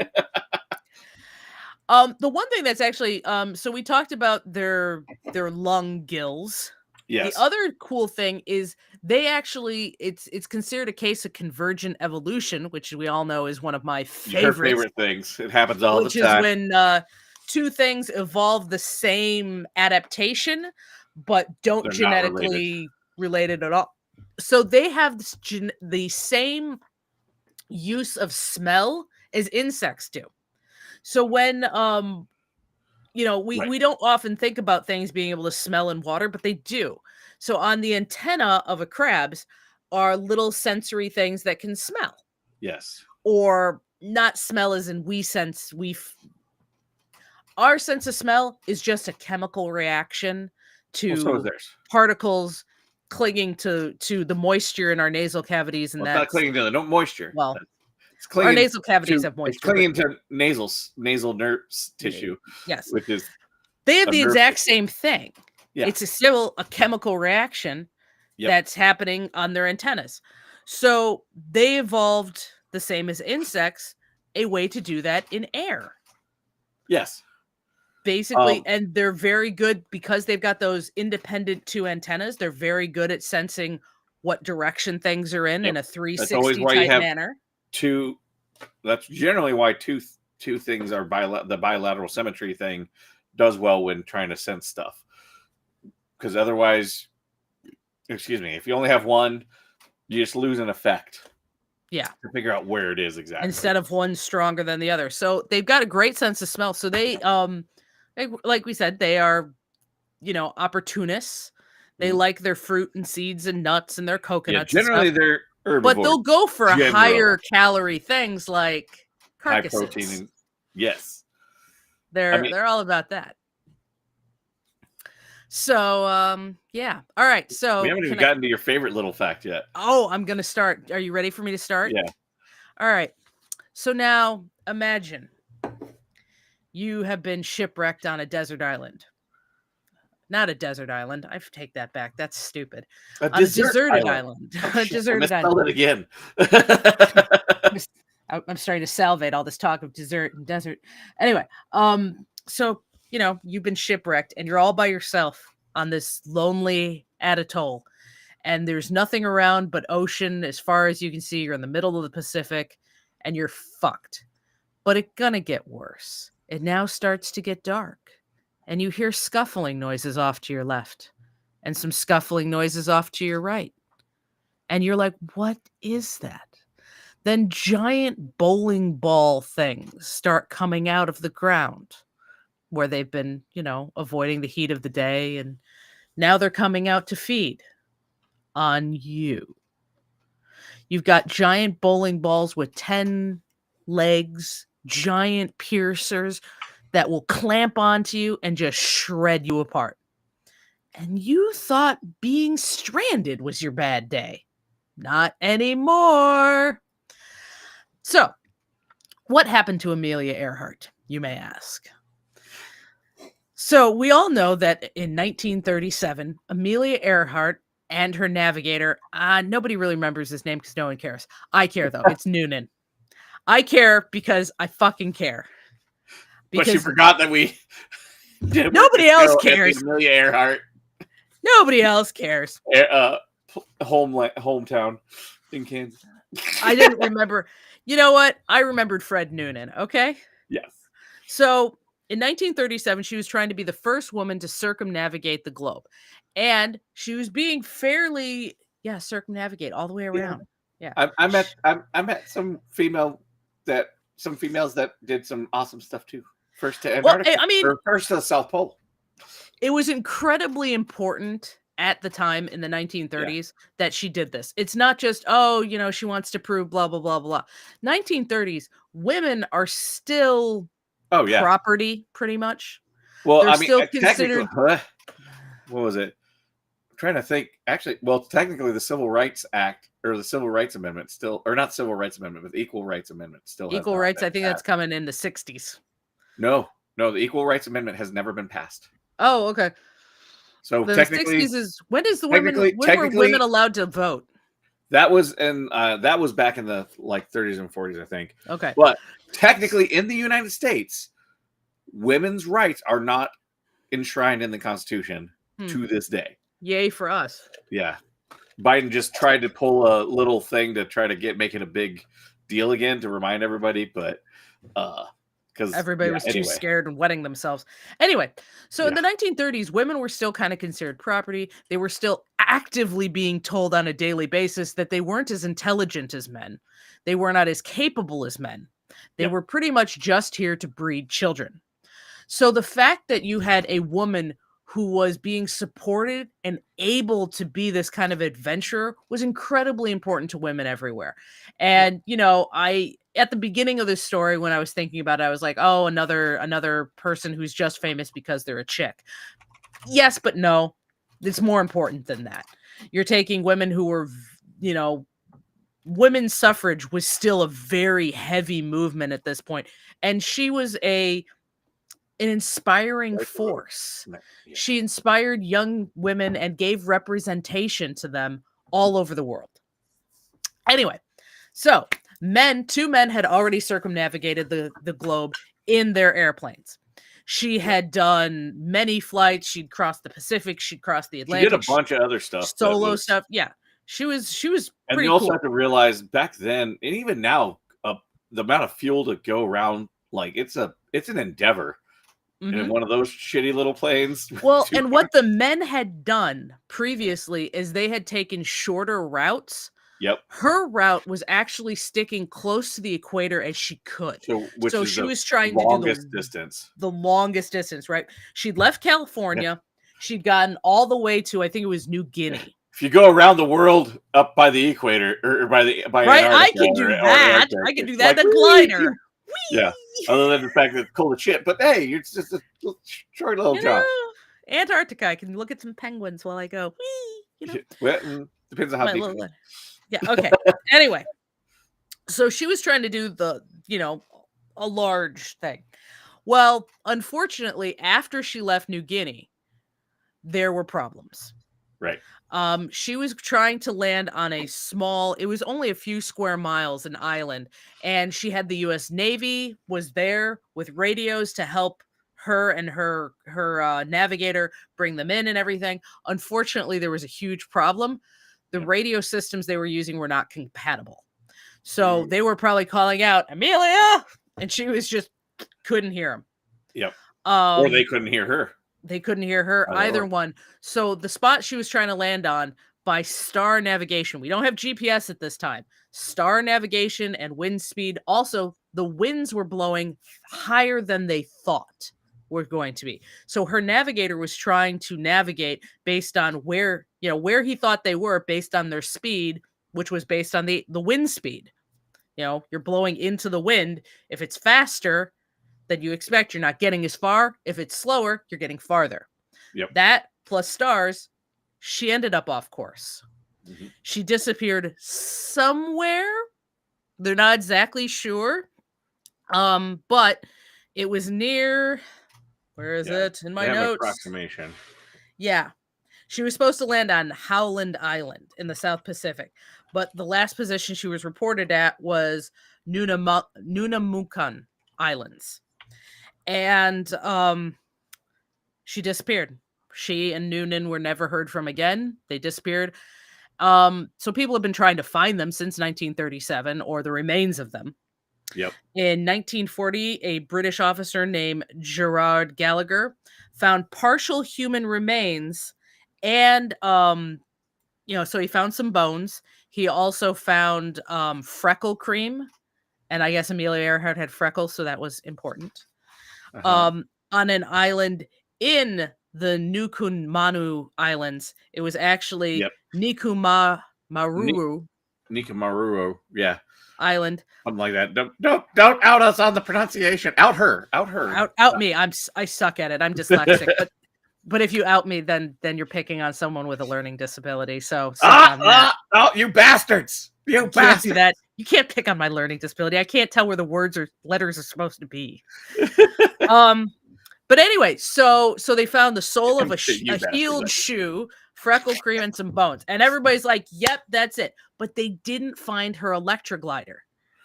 The one thing that's actually so we talked about their lung gills. The Yes. other cool thing is they actually it's considered a case of convergent evolution, which we all know is one of my Your favorites, favorite things. It happens all the which is time. when two things evolve the same adaptation but don't They're not related. genetically related at all. So they have the same use of smell as insects do. So when Right. we don't often think about things being able to smell in water, but they do. So on the antenna of a crab's are little sensory things that can smell, Yes. or not smell as in our sense of smell is just a chemical reaction Well, so is to theirs. particles clinging to the moisture in our nasal cavities, and Well, it's not that's clinging to no moisture. well, It's our clinging nasal cavities to have it's moisture, but clinging to nasal nerve tissue, yes, which is they have a the nerve exact tissue. same thing. Yeah. It's still a chemical reaction Yep. that's happening on their antennas. So they evolved the same as insects, a way to do that in air. Yes. Basically, and they're very good because they've got those independent two antennas. They're very good at sensing what direction things are in Yep. a That's 360 always why you type have manner. two. That's generally why two things are the bilateral symmetry thing does well when trying to sense stuff. Because otherwise, excuse me, if you only have one, you just lose an effect. Yeah. To figure out where it is exactly. Instead of one stronger than the other. So they've got a great sense of smell. So they like we said, they are, opportunists. They like their fruit and seeds and nuts and their Yeah, coconuts and generally stuff. they're herbivores. But they'll go for a Generally. higher calorie things like high carcasses. protein. And, yes. They're all about that. So yeah. All right. So we haven't even gotten to your favorite little fact yet. Oh, I'm gonna start. Are you ready for me to start? Yeah. All right. So now imagine you have been shipwrecked on a desert island. Not a desert island. I take that back. That's stupid. A On deserted island. Oh, A shit, deserted I island. it again. I'm starting to salivate all this talk of desert and desert. Anyway, so you've been shipwrecked and you're all by yourself on this lonely atoll, and there's nothing around but ocean as far as you can see. You're in the middle of the Pacific, and you're fucked. But it's gonna get worse. It now starts to get dark, and you hear scuffling noises off to your left, and some scuffling noises off to your right, and you're like, "What is that?" Then giant bowling ball things start coming out of the ground where they've been, avoiding the heat of the day. And now they're coming out to feed on you. You've got giant bowling balls with 10 legs, giant piercers that will clamp onto you and just shred you apart. And you thought being stranded was your bad day. Not anymore. So, what happened to Amelia Earhart, you may ask? So, we all know that in 1937, Amelia Earhart and her navigator, nobody really remembers his name because no one cares. I care, though. It's Noonan. I care because I fucking care. Because but you forgot that we did nobody else cares. Amelia Earhart. Nobody else cares. Hometown in Kansas. I didn't remember. You know what? I remembered Fred Noonan, okay? Yes. So, in 1937, she was trying to be the first woman to circumnavigate the globe. And she was being fairly, circumnavigate all the way around. Yeah. I met some females that did some awesome stuff too. First to Antarctica. Or first to the South Pole. It was incredibly important at the time in the 1930s that she did this. It's not just, she wants to prove blah, blah, blah, blah. 1930s, women are still property, pretty much. Well, they're still considered. What was it? I'm trying to think. Actually, technically, the Civil Rights Act or the Civil Rights Amendment still, or not Civil Rights Amendment, but the Equal Rights Amendment still. Equal rights. I think that's coming in the 60s. No, the Equal Rights Amendment has never been passed. Oh, okay. So the technically, 60s is when were women allowed to vote? That was back in the 30s and 40s, I think. Okay. But technically, in the United States, women's rights are not enshrined in the Constitution to this day. Yay for us. Yeah. Biden just tried to pull a little thing to try to make it a big deal again to remind everybody, but because everybody was too scared and wetting themselves. Anyway, so in the 1930s, women were still kind of considered property. They were still actively being told on a daily basis that they weren't as intelligent as men. They were not as capable as men. They were pretty much just here to breed children. So the fact that you had a woman who was being supported and able to be this kind of adventurer was incredibly important to women everywhere. And, you know, at the beginning of this story, when I was thinking about it, I was like, oh, another person who's just famous because they're a chick. Yes, but no, it's more important than that. You're taking women who were, you know, women's suffrage was still a very heavy movement at this point. And she was an inspiring force. She inspired young women and gave representation to them all over the world. Anyway, so two men had already circumnavigated the globe in their airplanes. She had done many flights. She'd crossed the Pacific. She'd crossed the Atlantic. She did a bunch of other stuff. Solo stuff. Yeah. She was and pretty you also cool. have to realize back then, and even now, the amount of fuel to go around, like it's an endeavor. In one of those shitty little planes. Well, and what the men had done previously is they had taken shorter routes. Yep. Her route was actually sticking close to the equator as she could. So she was trying to do the longest distance, right? She'd left California. She'd gotten all the way to, I think it was New Guinea. If you go around the world up by the equator or by right, I can do that. I can do that. The glider. Whee! Yeah. Other than the fact that it's cold as shit, but hey, it's just a short little job. Antarctica. I can look at some penguins while I go. Whee! You know? Well, depends on how deep. Yeah. Okay. Anyway, so she was trying to do a large thing. Well, unfortunately, after she left New Guinea, there were problems. Right. She was trying to land on it was only a few square miles, an island, and she had the U.S. Navy was there with radios to help her and her navigator bring them in and everything. Unfortunately, there was a huge problem. The radio systems they were using were not compatible. So they were probably calling out, Amelia! And she was just couldn't hear them. Yep. Or they couldn't hear her. They couldn't hear her, either one. So the spot she was trying to land on by star navigation, we don't have GPS at this time, star navigation and wind speed. Also, the winds were blowing higher than they thought were going to be. So her navigator was trying to navigate based on where he thought they were based on their speed, which was based on the wind speed. You know, you're blowing into the wind. If it's faster than you expect, you're not getting as far. If it's slower, you're getting farther. Yep. That plus stars, she ended up off course. Mm-hmm. She disappeared somewhere. They're not exactly sure. But it was near, where is it in my notes? Approximation. Yeah. She was supposed to land on Howland Island in the South Pacific, but the last position she was reported at was Nunamukan Islands. And she disappeared. She and Noonan were never heard from again. They disappeared. So people have been trying to find them since 1937, or the remains of them. Yep. In 1940, a British officer named Gerard Gallagher found partial human remains, and so he found some bones. He also found freckle cream, and I guess Amelia Earhart had freckles, so that was important. On an island in the Nukumanu Islands. It was actually Nikumaruru. Nikumaruru, yeah. Island. Something like that. Don't out us on the pronunciation. Out her. Out me. I suck at it. I'm dyslexic. but if you out me, then you're picking on someone with a learning disability. So you bastards. You can't do that. You can't pick on my learning disability. I can't tell where the words or letters are supposed to be. But anyway, so they found the sole of a healed shoe, freckle cream, and some bones. And everybody's like, yep, that's it. But they didn't find her electroglider,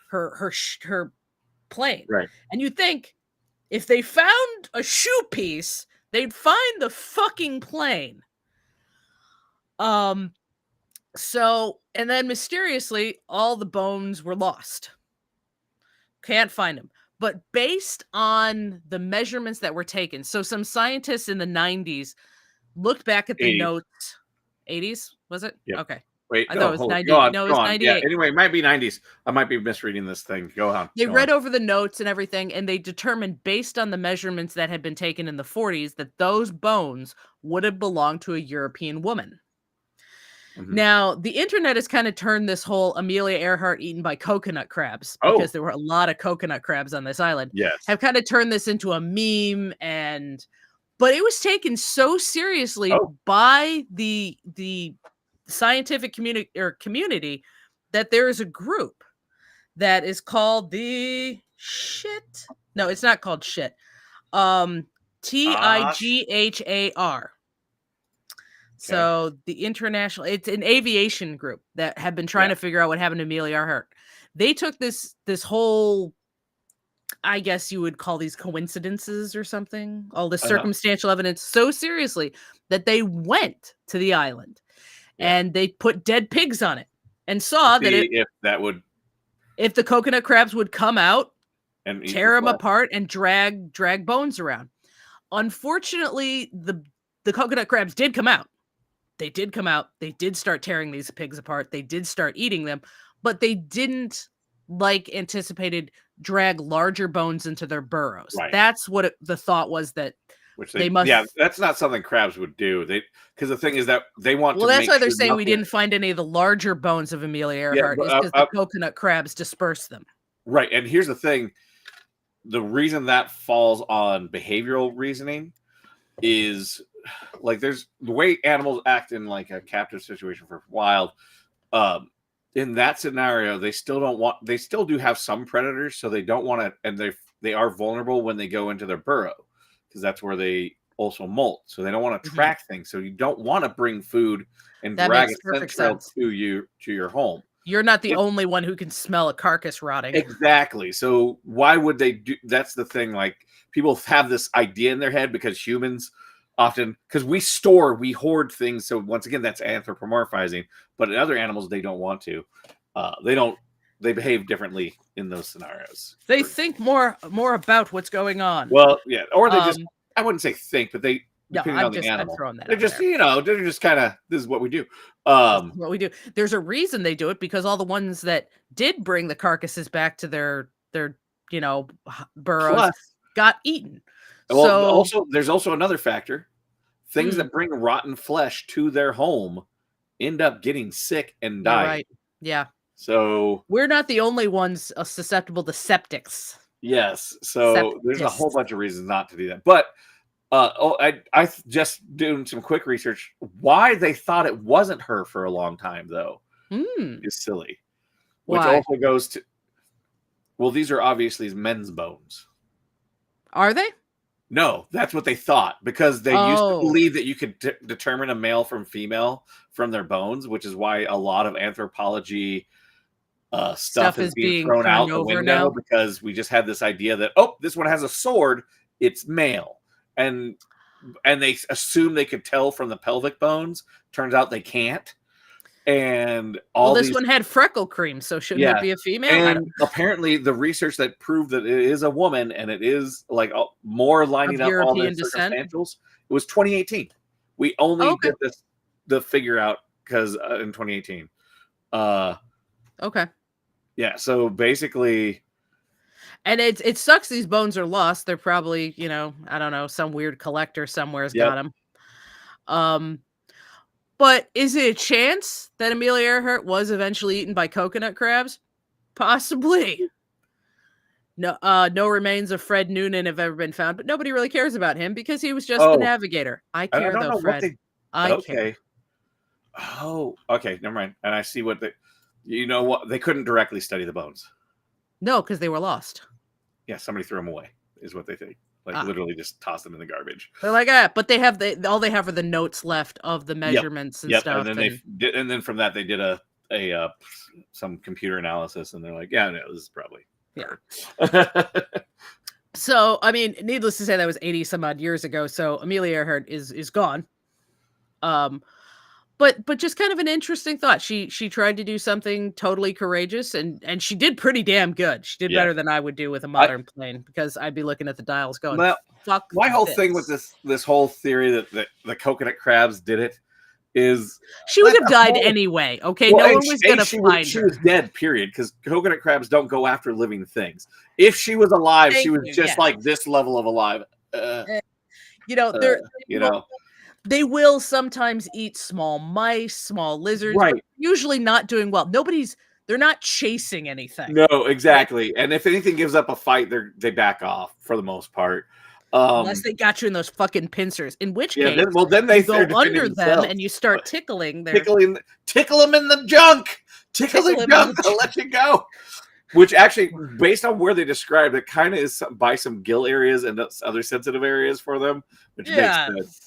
her plane. Right. And you think If they found a shoe piece, they'd find the fucking plane. So, and then mysteriously, all the bones were lost. Can't find them. But based on the measurements that were taken, so some scientists in the 90s looked back at the 80s. notes. 80s, was it? Yep. Okay. Wait, I no, thought it was hold on. 90. Go on. No, it Go was on. Yeah. 98. Anyway, it might be 90s. I might be misreading this thing. Go on. They Go read on. over the notes and everything, and they determined based on the measurements that had been taken in the 40s that those bones would have belonged to a European woman. Mhm. Now, the internet has kind of turned this whole Amelia Earhart eaten by coconut crabs, Oh. because there were a lot of coconut crabs on this island, Yes. have kind of turned this into a meme, but it was taken so seriously Oh. by the scientific community that there is a group that is called the shit. No, it's not called shit. TIGHAR. So the international, it's an aviation group that have been trying to figure out what happened to Amelia Earhart. They took this whole, I guess you would call these coincidences or something, all this circumstantial evidence so seriously that they went to the island and they put dead pigs on it and saw that if the coconut crabs would come out and tear them apart and drag bones around. Unfortunately, the coconut crabs did come out. They did come out. They did start tearing these pigs apart. They did start eating them, but they didn't, like anticipated, drag larger bones into their burrows. Right. That's what the thought was, that they must. Yeah, that's not something crabs would do. Because the thing is that they want. Well, that's why they're saying we didn't find any of the larger bones of Amelia Earhart, is because the coconut crabs dispersed them. Right, and here's the thing: the reason that falls on behavioral reasoning is, like, there's the way animals act in like a captive situation for wild. In that scenario, they still do have some predators, so they don't want to, and they are vulnerable when they go into their burrow, because that's where they also molt. So they don't want to track things. So you don't want to bring food and drag a scent trail to your home. You're not the only one who can smell a carcass rotting. Exactly. So why would they do? That's the thing. Like, people have this idea in their head because humans often, because we hoard things. So once again, that's anthropomorphizing. But in other animals, they don't want to. They behave differently in those scenarios. They think more about what's going on. Well, yeah, or they just, I wouldn't say think, but they, depending on the animal, they're just, they're just kind of, this is what we do. What we do. There's a reason they do it, because all the ones that did bring the carcasses back to their burrows got eaten. Well, so there's also another factor. Things that bring rotten flesh to their home end up getting sick and dying. Right. Yeah. So we're not the only ones susceptible to septics. Yes. So there's a whole bunch of reasons not to do that. But I just doing some quick research. Why they thought it wasn't her for a long time, though, is silly. Which also goes to, well, these are obviously men's bones. Are they? No, that's what they thought, because they used to believe that you could determine a male from female from their bones, which is why a lot of anthropology stuff is being thrown out the window now, because we just had this idea that, oh, this one has a sword, it's male. And they assume they could tell from the pelvic bones. Turns out they can't. And this one had freckle cream, so shouldn't it be a female? And apparently the research that proved that it is a woman, and it is like more lining up all the circumstantials, it was 2018. We only did the figure out because in 2018. Okay. Yeah, so basically, and it sucks these bones are lost. They're probably, I don't know, some weird collector somewhere's got them. But is it a chance that Amelia Earhart was eventually eaten by coconut crabs? Possibly. No, no remains of Fred Noonan have ever been found, but nobody really cares about him because he was just the navigator. I care though, Fred. I care. Oh, okay, never mind. And I see what they couldn't directly study the bones. No, because they were lost. Yeah, somebody threw them away, is what they think. Like, literally just toss them in the garbage. They're like, but they have all they have are the notes left of the measurements and stuff. And then from that they did some computer analysis, and they're like, yeah, no, this is probably So, I mean, needless to say, that was 80 some odd years ago. So Amelia Earhart is gone. Um, but just kind of an interesting thought. She tried to do something totally courageous, and she did pretty damn good. She did Yeah. better than I would do with a I modern plane, because I'd be looking at the dials going, well, "Fuck my whole thing with this." this whole theory that the coconut crabs did it is She would that's have a died whole anyway. Okay, well, no one was gonna find she her. was dead, period, because coconut crabs don't go after living things. If she was alive, she Thank was you. just Yes. like this level of alive. You know, You know, they will sometimes eat small mice, small lizards, but right. usually not doing well. They're not chasing anything. No, Right? exactly. And if anything gives up a fight, they back off for the most part. Unless they got you in those fucking pincers, in which Yeah, case then you they're go defending under them themselves. and you start But tickling their tickle them in the junk. Tickle tickle the them in junk. the I'll let you go. Which actually, based on where they described it, kind of is by some gill areas and other sensitive areas for them, which makes Yeah. sense.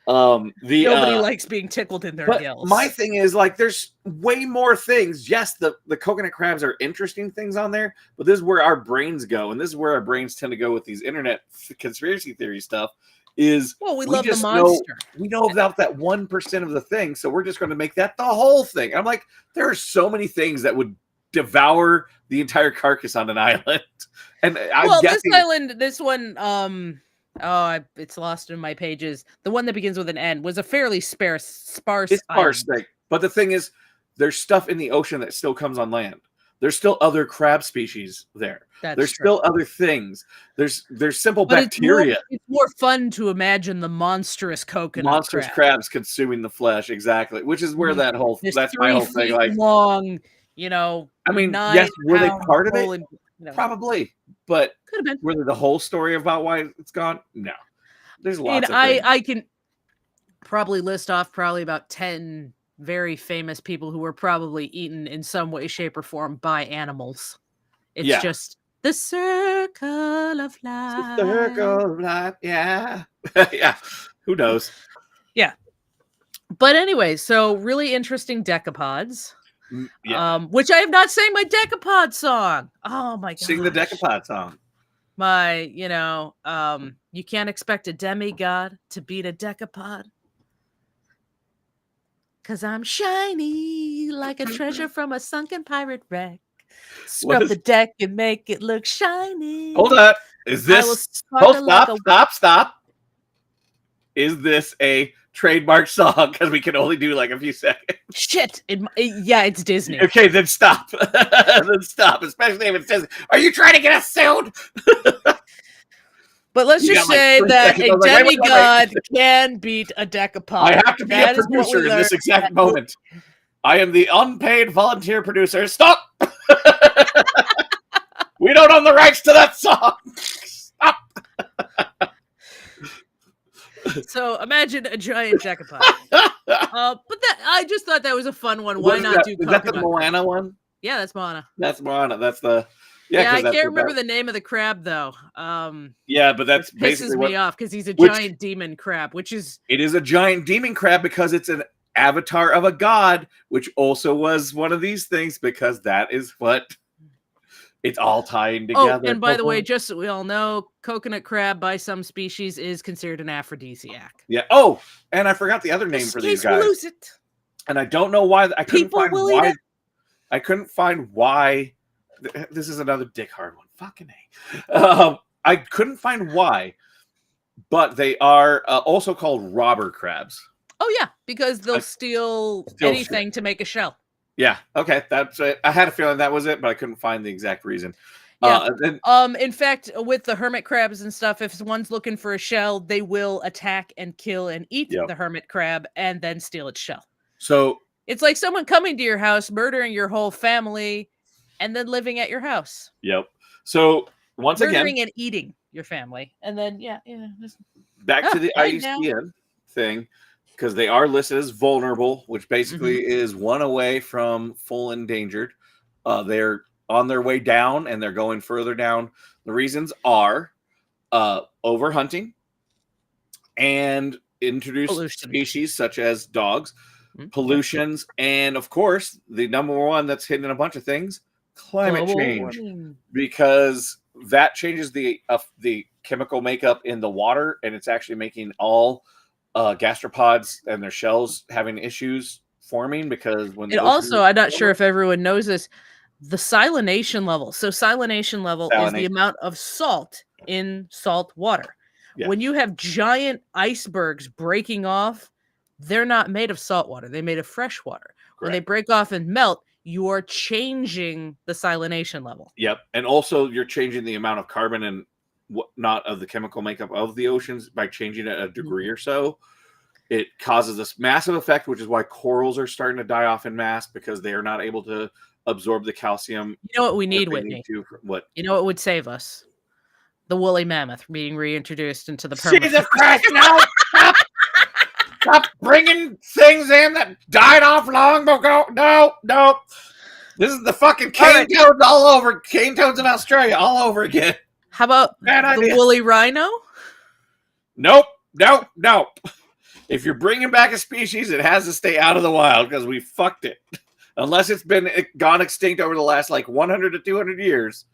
Nobody likes being tickled in their But gills. my thing is, like, there's way more things. Yes, the coconut crabs are interesting things on there, but this is where our brains go, and this is where our brains tend to go with these internet conspiracy theory stuff. Is Well, we we love the just monster. we know about that 1% of the thing, so we're just going to make that the whole thing. I'm like, there are so many things that would devour the entire carcass on an island, and I'm guessing this one, it's lost in my pages. The one that begins with an N was a fairly sparse it's island. sparse thing. But the thing is, there's stuff in the ocean that still comes on land. There's still other crab species there. There's true. still other things. There's simple But bacteria. it's more fun to imagine the monstrous coconut Monstrous crabs consuming the flesh, exactly. Which is where that's my 3 whole thing. feet Like, long, I mean, 9 yes, were they pound part of it? Poland, Probably, but could have been. were they the whole story about why it's gone? No. There's And lots of things. I can probably list off about 10 very famous people who were probably eaten in some way, shape, or form by animals. It's just the circle of life. The circle of life, yeah. Yeah. Who knows? Yeah. But anyway, so really interesting decapods. Yeah. Which I have not sang my decapod song. Oh my god. Sing the decapod song. You can't expect a demigod to beat a decapod. 'Cause I'm shiny like a treasure from a sunken pirate wreck. Scrub the deck and make it look shiny. Hold up. Is this stop. Is this a trademark song? Because we can only do like a few seconds. Shit. Yeah, it's Disney. Okay, then stop. Then stop. Especially if it says, "Are you trying to get us sued?" But let's just say that a demigod can beat a decapod. I have to be a producer in this exact moment. I am the unpaid volunteer producer. Stop! We don't own the rights to that song. Stop! So imagine a giant decapod. But I just thought that was a fun one. Why not do? Is that the Moana one? Yeah, that's Moana. That's Moana. That's the. Yeah, I can't remember the name of the crab though. Yeah, but that's pisses me off because he's a giant demon crab, it is a giant demon crab because it's an avatar of a god, which also was one of these things because that is what it's all tying together. Oh, and by the way, just so we all know, coconut crab by some species is considered an aphrodisiac. Yeah. Oh, and I forgot the other name for these guys. We'll lose it. And I don't know why. I couldn't find why. This is another dick hard one. Fucking A. I couldn't find why, but they are also called robber crabs. Oh, yeah, because they'll steal anything to make a shell. Yeah. Okay. That's it. I had a feeling that was it, but I couldn't find the exact reason. Yeah. In fact, with the hermit crabs and stuff, if one's looking for a shell, they will attack and kill and eat the hermit crab and then steal its shell. So it's like someone coming to your house, murdering your whole family, and then living at your house. Yep. So once murdering and eating your family, and then back to the IUCN thing, because they are listed as vulnerable, which basically is one away from full endangered. They're on their way down, and they're going further down. The reasons are overhunting and introduced species such as dogs, pollutions, and of course, the number one that's hidden in a bunch of things. Climate change, because that changes the chemical makeup in the water, and it's actually making all gastropods and their shells having issues forming because when the It ocean also, I'm not sure if everyone knows this, the salination level. So salination level is the salination, amount of salt in salt water. yeah, When you have giant icebergs breaking off, they're not made of salt water. They're made of fresh water. When they correct. break off and melt, you are changing the salination level. Yep, and also you're changing the amount of carbon and whatnot of the chemical makeup of the oceans by changing it a degree or so. It causes this massive effect, which is why corals are starting to die off in mass because they are not able to absorb the calcium. You know what we need, they Whitney? need to. What? You know what would save us? The woolly mammoth being reintroduced into the permafrost. Jesus Christ! No! Stop bringing things in that died off long ago. No. This is the fucking cane toads all over. Cane toads in Australia all over again. How about Bad the idea. woolly rhino? Nope. If you're bringing back a species, it has to stay out of the wild because we fucked it. Unless it's been gone extinct over the last like 100 to 200 years.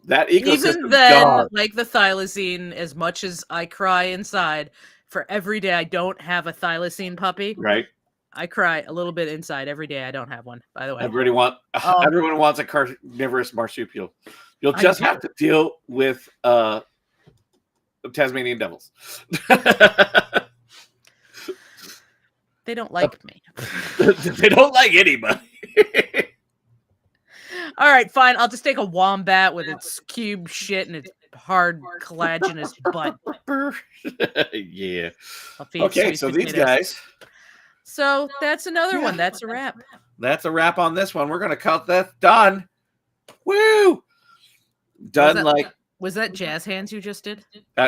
That ecosystem. Even then, gone. like the thylacine, as much as I cry inside, for every day I don't have a thylacine puppy, Right? I cry a little bit inside every day I don't have one, by the way. Everyone wants a carnivorous marsupial. You'll I just do. have to deal with Tasmanian devils. They don't like me. They don't like anybody. All right, fine. I'll just take a wombat with its cube shit and its hard collagenous butt. Yeah. I'll feed Okay, sweet so these potatoes. guys. So that's another one. That's a wrap. That's a wrap on this one. We're gonna cut that done. Woo! Done like was that jazz hands you just did?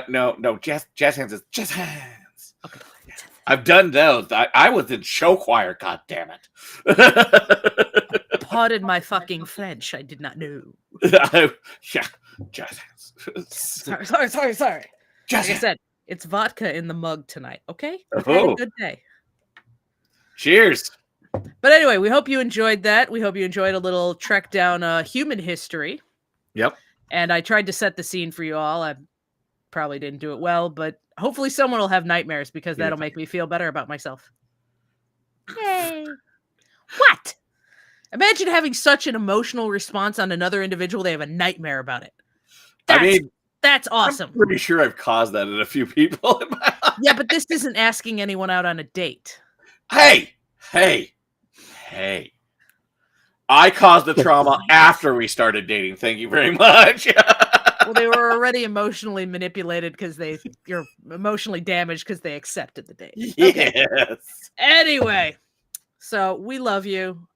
no, jazz hands is jazz hands. Okay. I've done those. I was in show choir, god damn it. Pardon my fucking French. I did not know. Yeah, jazz hands. Sorry. Jazz Like I hands. said, it's vodka in the mug tonight, okay? Had Oh. a good day. Cheers. But anyway, we hope you enjoyed that. We hope you enjoyed a little trek down human history. Yep. And I tried to set the scene for you all. I probably didn't do it well, but hopefully someone will have nightmares because that'll make me feel better about myself. Yay. What? Imagine having such an emotional response on another individual, they have a nightmare about it. That's awesome. I'm pretty sure I've caused that in a few people in my life. Yeah, but this isn't asking anyone out on a date. Hey. I caused the trauma after we started dating. Thank you very much. Well, they were already emotionally manipulated because you're emotionally damaged because they accepted the date. Okay. Yes. Anyway, so we love you.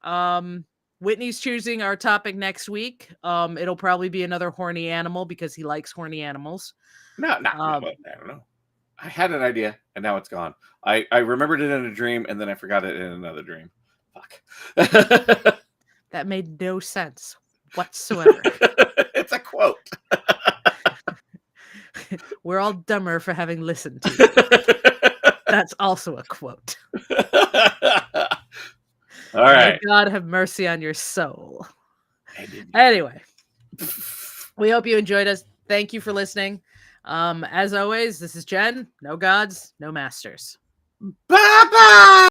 Whitney's choosing our topic next week. It'll probably be another horny animal because he likes horny animals. No, I don't know. I had an idea and now it's gone. I remembered it in a dream and then I forgot it in another dream. Fuck. That made no sense whatsoever. It's a quote. We're all dumber for having listened to it. That's also a quote. All right. May God have mercy on your soul. Anyway, we hope you enjoyed us. Thank you for listening. As always, this is Jen. No gods, no masters. Bye-bye.